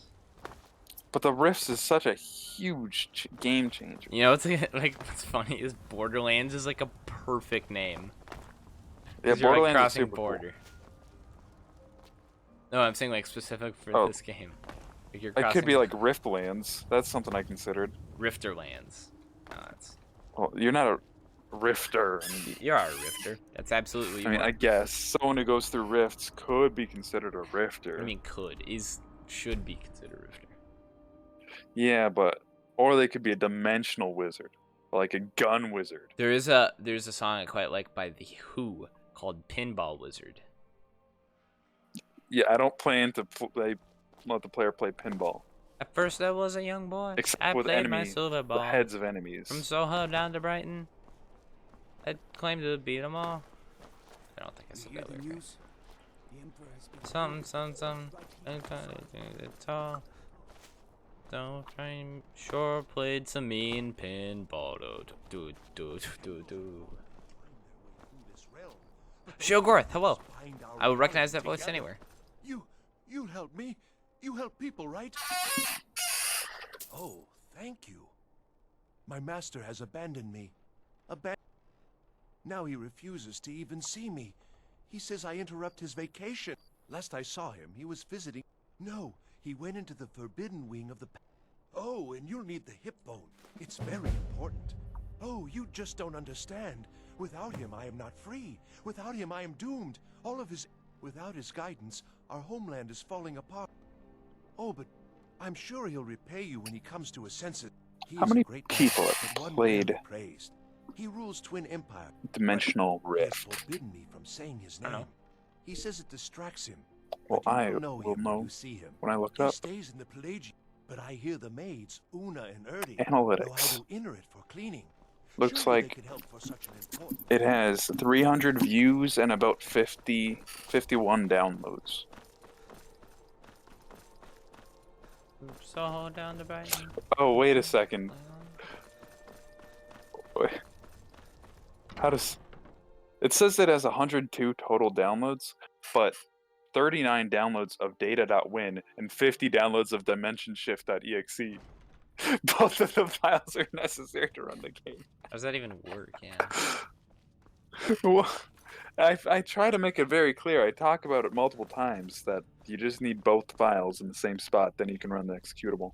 But the Rifts is such a huge game changer. You know what's like what's funny is Borderlands is like a perfect name. Yeah, 'Cause you're, Borderlands like, is crossing super border. No, I'm saying like specific for this game. Like you're It could be crossing- like Riftlands. That's something I considered. Rifterlands. No, that's Well, you're not a Rifter. you're a Rifter. That's absolutely. I mean, I guess someone who goes through rifts could be considered a Rifter. I mean, should be considered a Rifter. Yeah, or they could be a dimensional wizard, like a gun wizard. There's a song I quite like by The Who called Pinball Wizard. Yeah, I don't plan to let the player play pinball. At first I was a young boy. Except I with played my enemies, silver ball. the heads of enemies. From Soho down to Brighton. I claimed to beat them all. guess You I'll hear go the there. news? The Emperor has been Some. It's all. Don't try and sure played some mean pinball. Do. Sheogorath, hello. I would recognize that voice anywhere. You help me. You help people, right? Oh, thank you. My master has abandoned me. Now he refuses to even see me. He says I interrupt his vacation. Last I saw him, he was visiting. No, he went into the forbidden wing of the... Oh, and you'll need the hip bone. It's very important. Oh, you just don't understand. Without him, I am not free. Without him, I am doomed. Without his guidance, our homeland is falling apart. Oh, but I'm sure he'll repay you when he comes to his senses. He How is a many great people man, have but one played rarely praised. He rules Twin Empire. Dimensional He has Rift? forbidden me from saying his I name. know. He says it distracts him. Well, But you I will know will him know when you see him. when I look it He up. stays in the Pelagian, but I hear the maids, Una and Erdi, know how Analytics. to enter it for cleaning. Looks Surely they like could help for such an important... it has 300 views and about 51 downloads. So hold down the button. Oh, wait a second. Wait. How does... It says it has 102 total downloads, but 39 downloads of data.win and 50 downloads of dimensionshift.exe. Both of the files are necessary to run the game. How does that even work? Yeah. Well, I try to make it very clear. I talk about it multiple times that you just need both files in the same spot, then you can run the executable.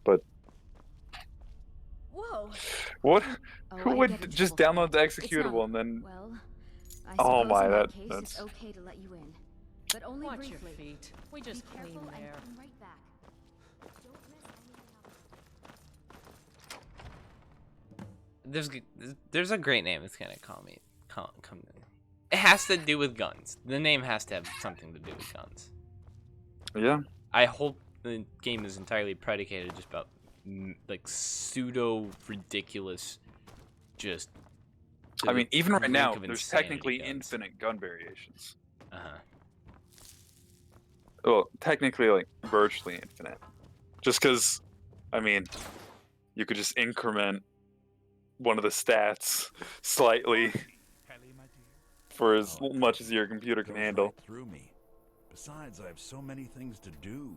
But Whoa. what? Oh, Who I would get in just trouble download for the that. It's executable not- and then? Well, I Oh suppose my, in that that case that's. it's okay to let you in, but only Watch your briefly. feet. We just Be careful clean and there. come right back. Don't miss anything else. There's a great name that's gonna come in. It has to do with guns. The name has to have something to do with guns. Yeah. I hope the game is entirely predicated just about like pseudo ridiculous, just. I mean, even right brink now, of there's insanity technically guns. infinite gun variations. Uh-huh. Well, technically, like virtually infinite. Just because, I mean, you could just increment one of the stats slightly for as much as your computer can handle. Right through me. Besides, I have so many things to do.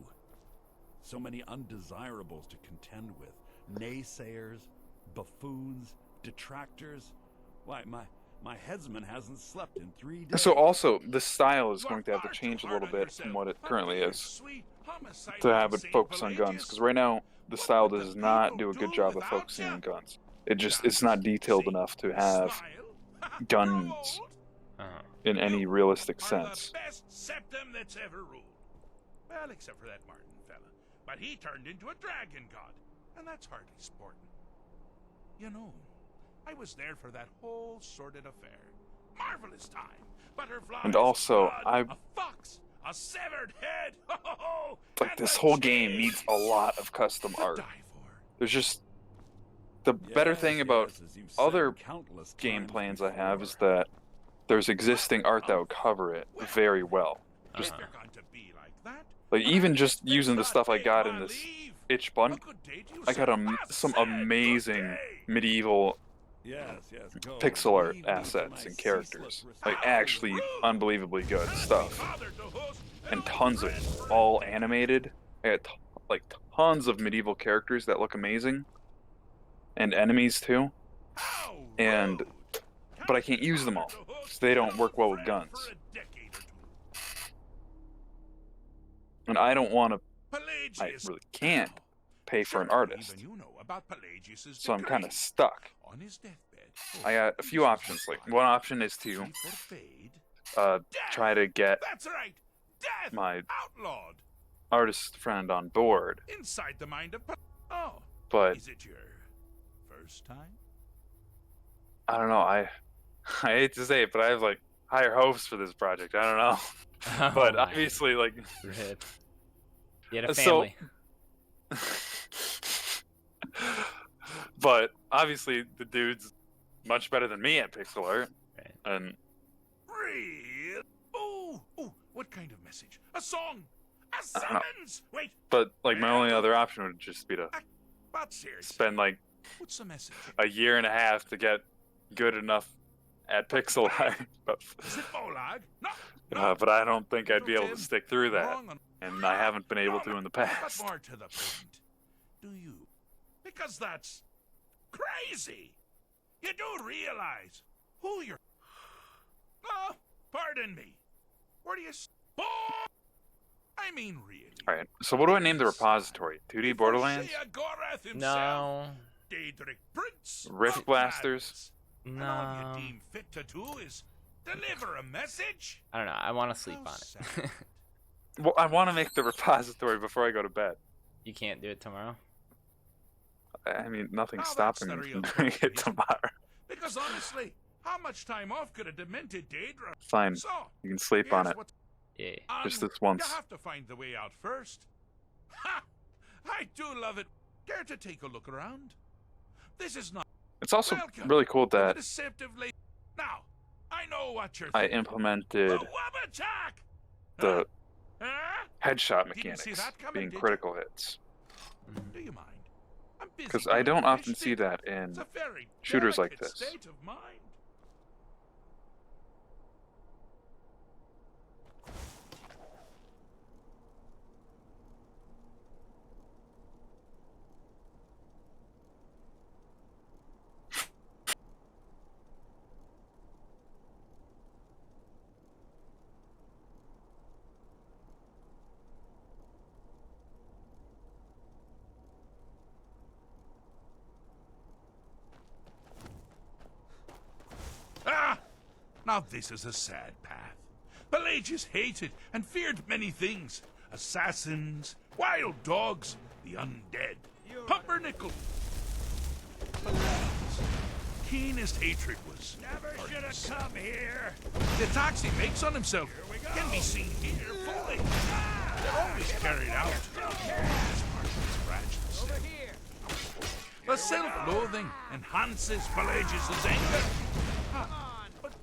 So many undesirables to contend with. Naysayers, buffoons, detractors. Why, my headsman hasn't slept in 3 days. So also, the style is going to have to change a little bit from what it currently is to have it focus on guns. Because right now, the style does not do a good job of focusing on guns. It's not detailed enough to have guns in any realistic sense. The best septum that's ever ruled. Well, except for that Martin fella. But he turned into a dragon god, and that's hardly sporting. You know, I was there for that whole sordid affair. Marvelous time. Butterflies, And also, blood, a fox, a severed head. Like, this whole game needs a lot of custom art. There's just... The better thing about other game plans I have is that there's existing art that would cover it very well. Just, like, even just using the stuff I got in this itch bun, I got some amazing medieval pixel art assets and characters. Like, actually unbelievably good stuff. And tons of it, all animated. I got like tons of medieval characters that look amazing. And enemies too. But I can't use them all, because they don't work well with guns. And I don't want to, I really can't pay for an artist. So I'm kind of stuck. I got a few options. Like, one option is to try to get my artist friend on board. Inside the mind of... Oh, but is it your first time? I don't know. I hate to say it, but I have like higher hopes for this project. I don't know. But obviously, like, Rip. You had a family. But obviously, the dude's much better than me at pixel art, and What kind of message? A song? A I don't know. summons? Wait, But like my only other option would just be to but seriously, spend like what's the message? a year and a half to get good enough at pixel art. Is it Molag? No. But I don't think I'd be able Tim, to stick through that, wrong on- and I haven't been able to in the But past. more to the point, do you? Because that's crazy. You do realize who you're... Oh, pardon me. Where do you... I mean, really. All right. So what do I name the repository? 2D Borderlands? Sheogorath himself, No. Daedric Prince, Rift of Blasters? And all No. you deem fit to do is deliver a message? I don't know. I want to sleep How on sad. it. Well, I want to make the repository before I go to bed. You can't do it tomorrow. I mean, nothing's Now that's stopping the me real from doing it question. tomorrow. Because honestly, how much time off could a demented Daedra? Fine. So, You can sleep on here's it. what- Yeah. Just this once. You have to find the way out first. Ha! I do love it. Care to take a look around? This is not... It's also Welcome really cool to the that deceptive lady. Now, I know what you're I thinking. implemented The Wabbajack! the Huh? headshot Didn't see mechanics that coming, being did you? critical hits. Do you mind? I'm busy Because I doing don't a often fish see stick. that in It's a very shooters like delicate this. state of mind. Ah! Now this is a sad path. Pelagius hated and feared many things. Assassins, wild dogs, the undead, pumpernickel. Pelagius' keenest hatred was... Never should have come here. The attacks he makes on himself can be seen here fully. They're always carried out. The self-loathing enhances Pelagius' anger. But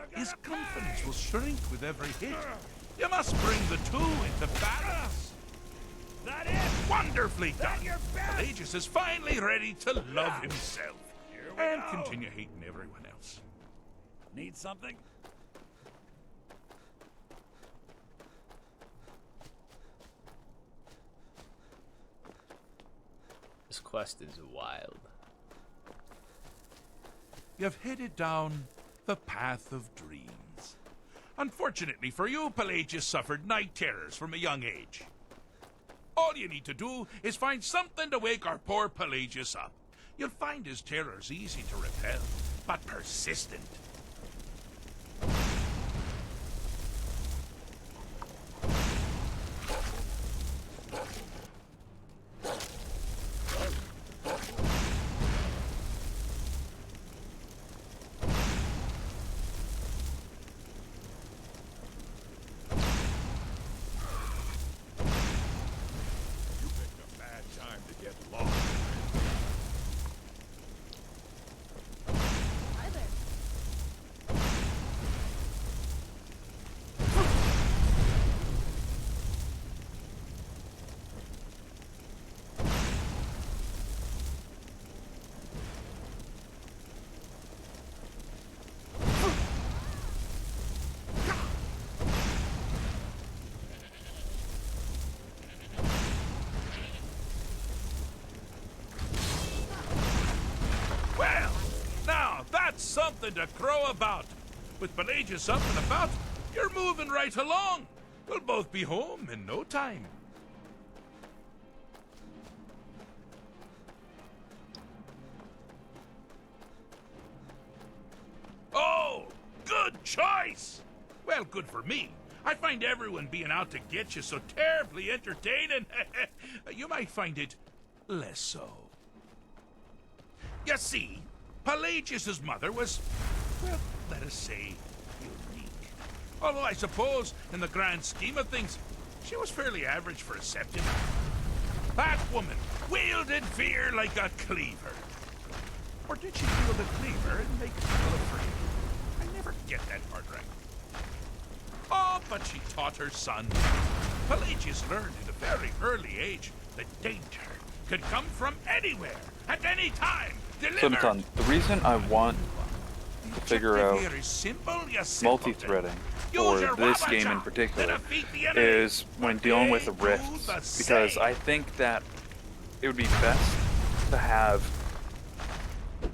his confidence will shrink with every hit. You must bring the two into balance. That is wonderfully done. Pelagius is finally ready to love himself and continue hating everyone else. Need something? This quest is wild. You've headed down the path of dreams. Unfortunately for you, Pelagius suffered night terrors from a young age. All you need to do is find something to wake our poor Pelagius up. You'll find his terrors easy to repel, but persistent. You picked a bad time to get lost. Hi there. Well, now that's something to crow about. With Pelagius up and about, you're moving right along. We'll both be home in no time. Oh, good choice! Well, good for me. I find everyone being out to get you so terribly entertaining. You might find it less so. You see, Pelagius' mother was, well, let us say, unique. Although I suppose, in the grand scheme of things, she was fairly average for a septim. That woman wielded fear like a cleaver. Or did she wield a cleaver and make people afraid? I never get that part right. Oh, but she taught her son. Pelagius learned at a very early age that danger could come from anywhere, at any time, delivered. So, the reason I want to figure out Here is simple, you multi-threading for this game in particular is when dealing with the rifts, because I think that it would be best to have,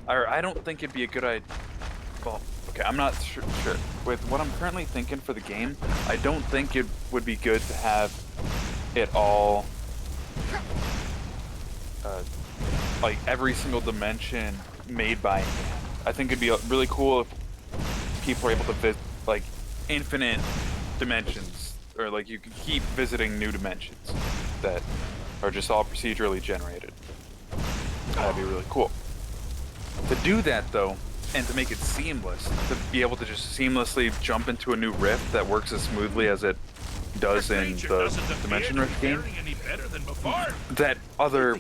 or I don't think it'd be a good idea. Well, okay, I'm not sure. With what I'm currently thinking for the game, I don't think it would be good to have it all, like every single dimension made by hand. I think it'd be really cool if people are able to visit like infinite dimensions, or like you can keep visiting new dimensions that are just all procedurally generated. That'd be really cool. To do that though, and to make it seamless, to be able to just seamlessly jump into a new rift that works as smoothly as it does in the Dimension Rift game, that other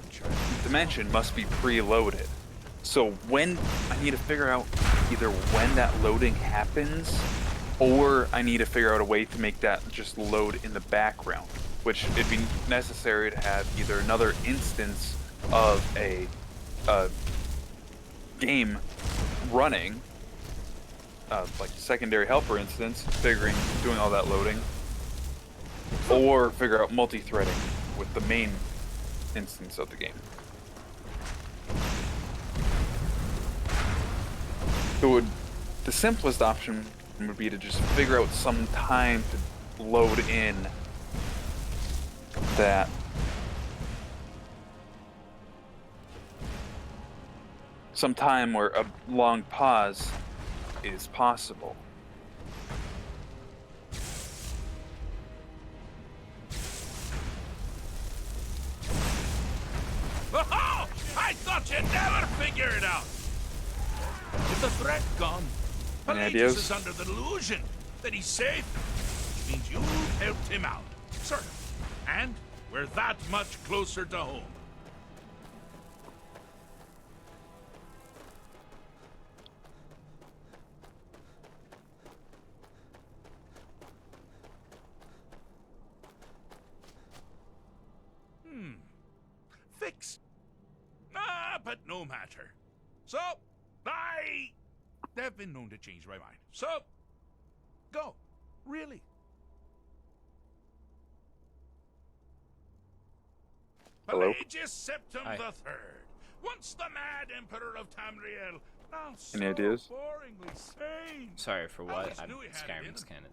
dimension must be preloaded. So when I need to figure out either when that loading happens, or I need to figure out a way to make that just load in the background, which it'd be necessary to have either another instance of a game running, like secondary helper instance, doing all that loading, or figure out multi-threading with the main instance of the game. The simplest option would be to just figure out some time to load in that some time where a long pause is possible. Oh, I thought you'd never figure it out. With the threat gone, Pelagius is under the delusion that he's safe, which means you helped him out, sort of. And we're that much closer to home. Fix. But no matter. So, I have been known to change my mind. So, go. Really. Pelagius Septim the Third, once the mad Emperor of Tamriel, now so Any ideas? boringly sane. Sorry for what? Always knew he had it in Skyrim's him. kind of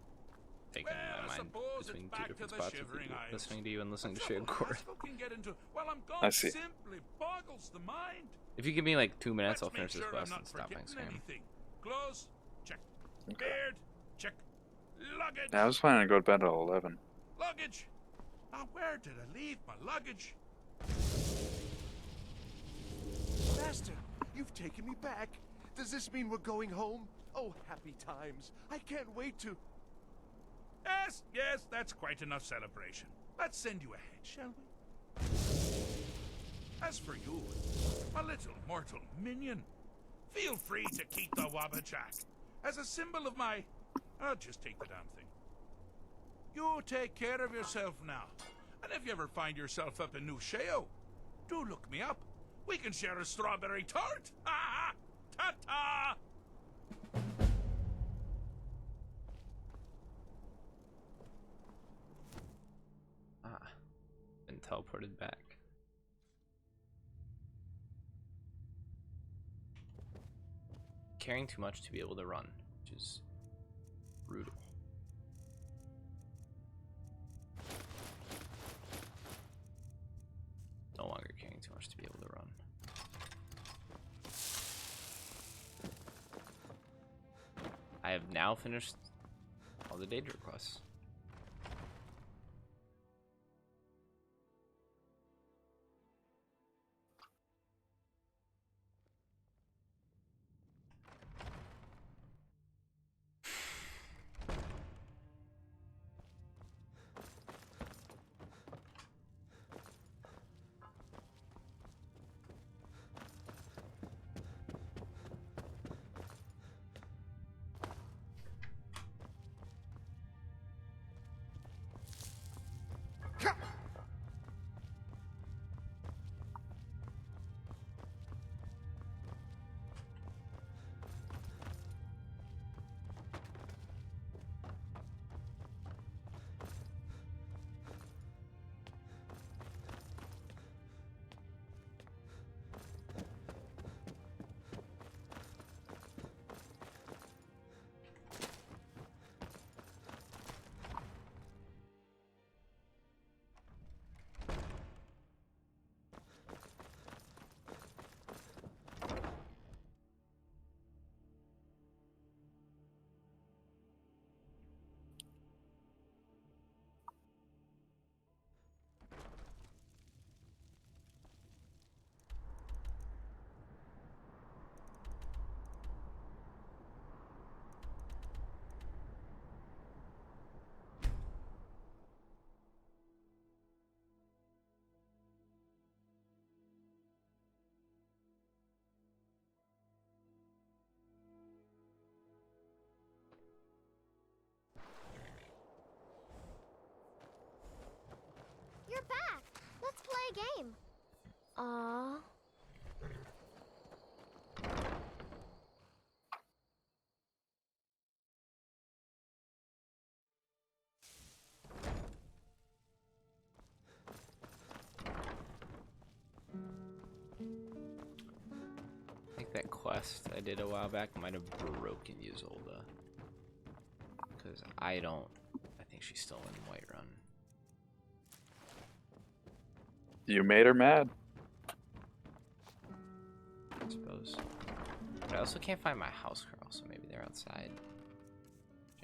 taking Well, my I mind suppose between it's two back different to the spots, Shivering Isles. listening to you and listening to Trouble Sheogorath. Haskell can get into while I'm gone I see. simply boggles the mind. If you give me like 2 minutes, I'll Let's make finish this sure I'm quest not and stop playing forgetting Skyrim. anything. Clothes, check. Beard, check. Luggage. Yeah, I was planning to go to bed at 11. Luggage. Now where did I leave my luggage? Master, you've taken me back. Does this mean we're going home? Oh, happy times. I can't wait to... Yes, yes, that's quite enough celebration. Let's send you ahead, shall we? As for you, my little mortal minion, feel free to keep the Wabbajack as a symbol of my... I'll just take the damn thing. You take care of yourself now. And if you ever find yourself up in New Sheo, do look me up. We can share a strawberry tart. Ha! Ta-ta! Been teleported back. Carrying too much to be able to run, which is brutal. No longer carrying too much to be able to run. I have now finished all the Daedra quests. game. Aww. I think that quest I did a while back might have broken Ysolda. Because I think she's still in Whiterun. You made her mad. I suppose. But I also can't find my house girl, so maybe they're outside.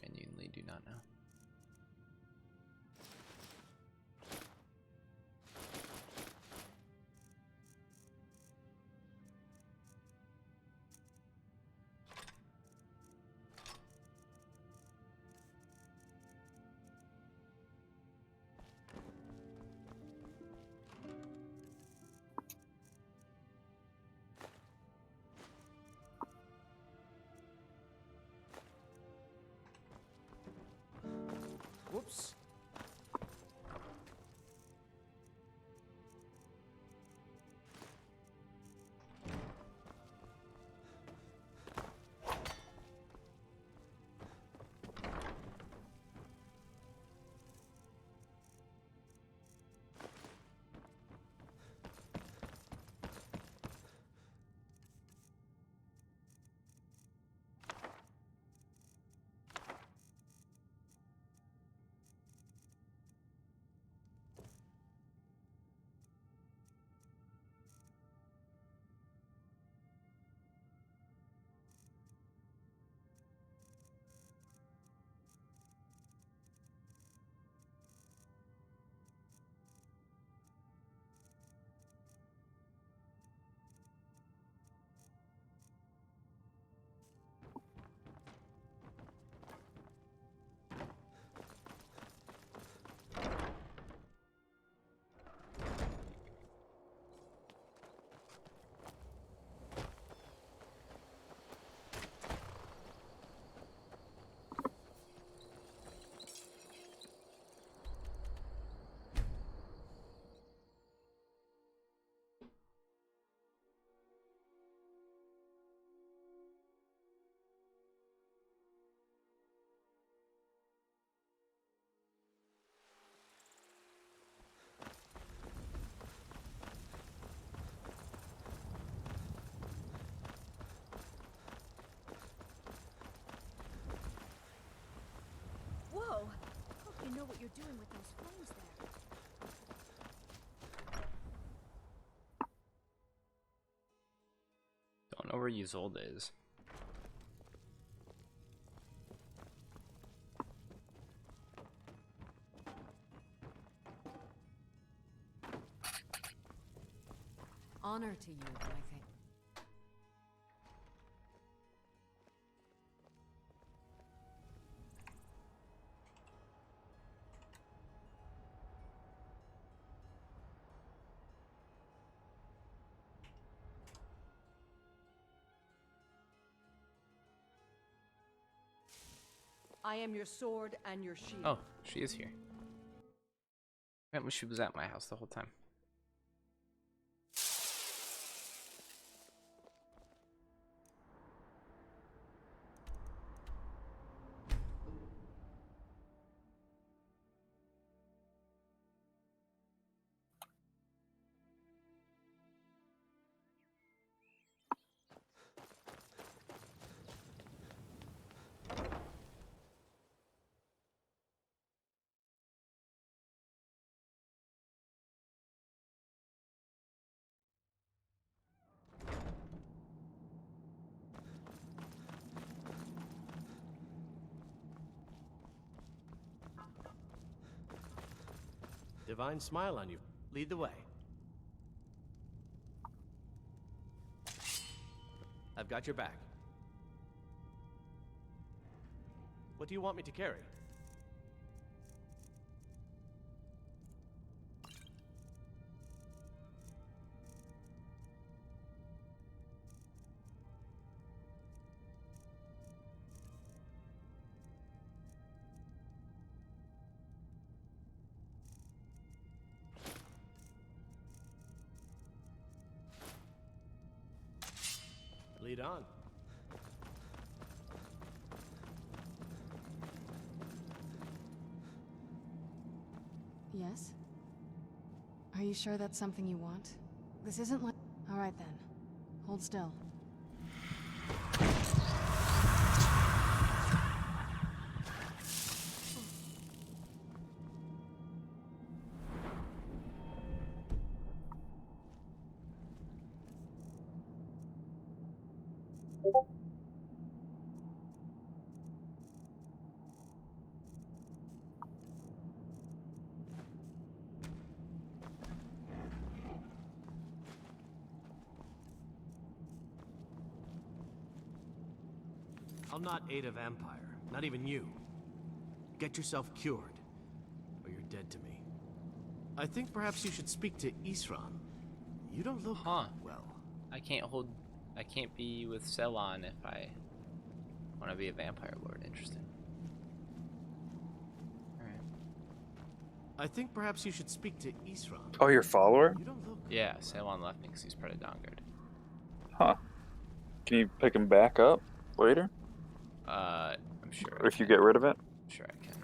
Genuinely do not know. Whoops. Whoa! Hope you know what you're doing with those flames there. Don't know where Ysolda is. Honor to you, I think. I am your sword and your shield. Oh, she is here. I wish she was at my house the whole time. Divine smile on you. Lead the way. I've got your back. What do you want me to carry? Lead on. Yes? Are you sure that's something you want? This isn't like... Alright then. Hold still. I'll not aid a vampire. Not even you. Get yourself cured, or you're dead to me. I think perhaps you should speak to Isram. You don't look well. I can't be with Selon if I want to be a vampire lord. Interesting. Alright. I think perhaps you should speak to Isram. Oh, your follower? You don't look... Yeah, Selon left me because he's part of Dawnguard. Huh. Can you pick him back up later? I'm sure. Or if you get rid of it? I'm sure I can.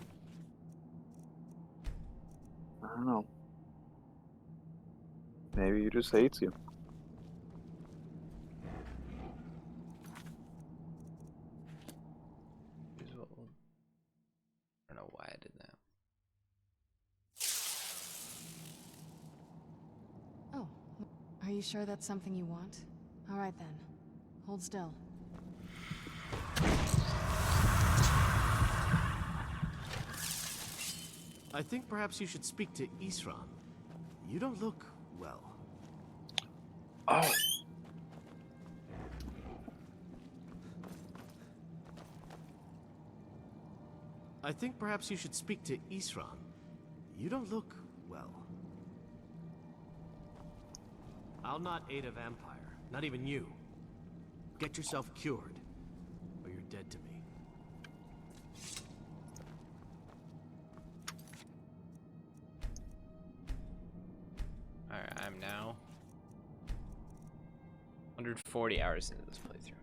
I don't know. Maybe he just hates you. I don't know why I did that. Oh. Are you sure that's something you want? Alright then. Hold still. I think perhaps you should speak to Isram. You don't look well. Oh. I think perhaps you should speak to Isram. You don't look well. I'll not aid a vampire. Not even you. Get yourself cured, or you're dead to me. Alright, I'm now 140 hours into this playthrough.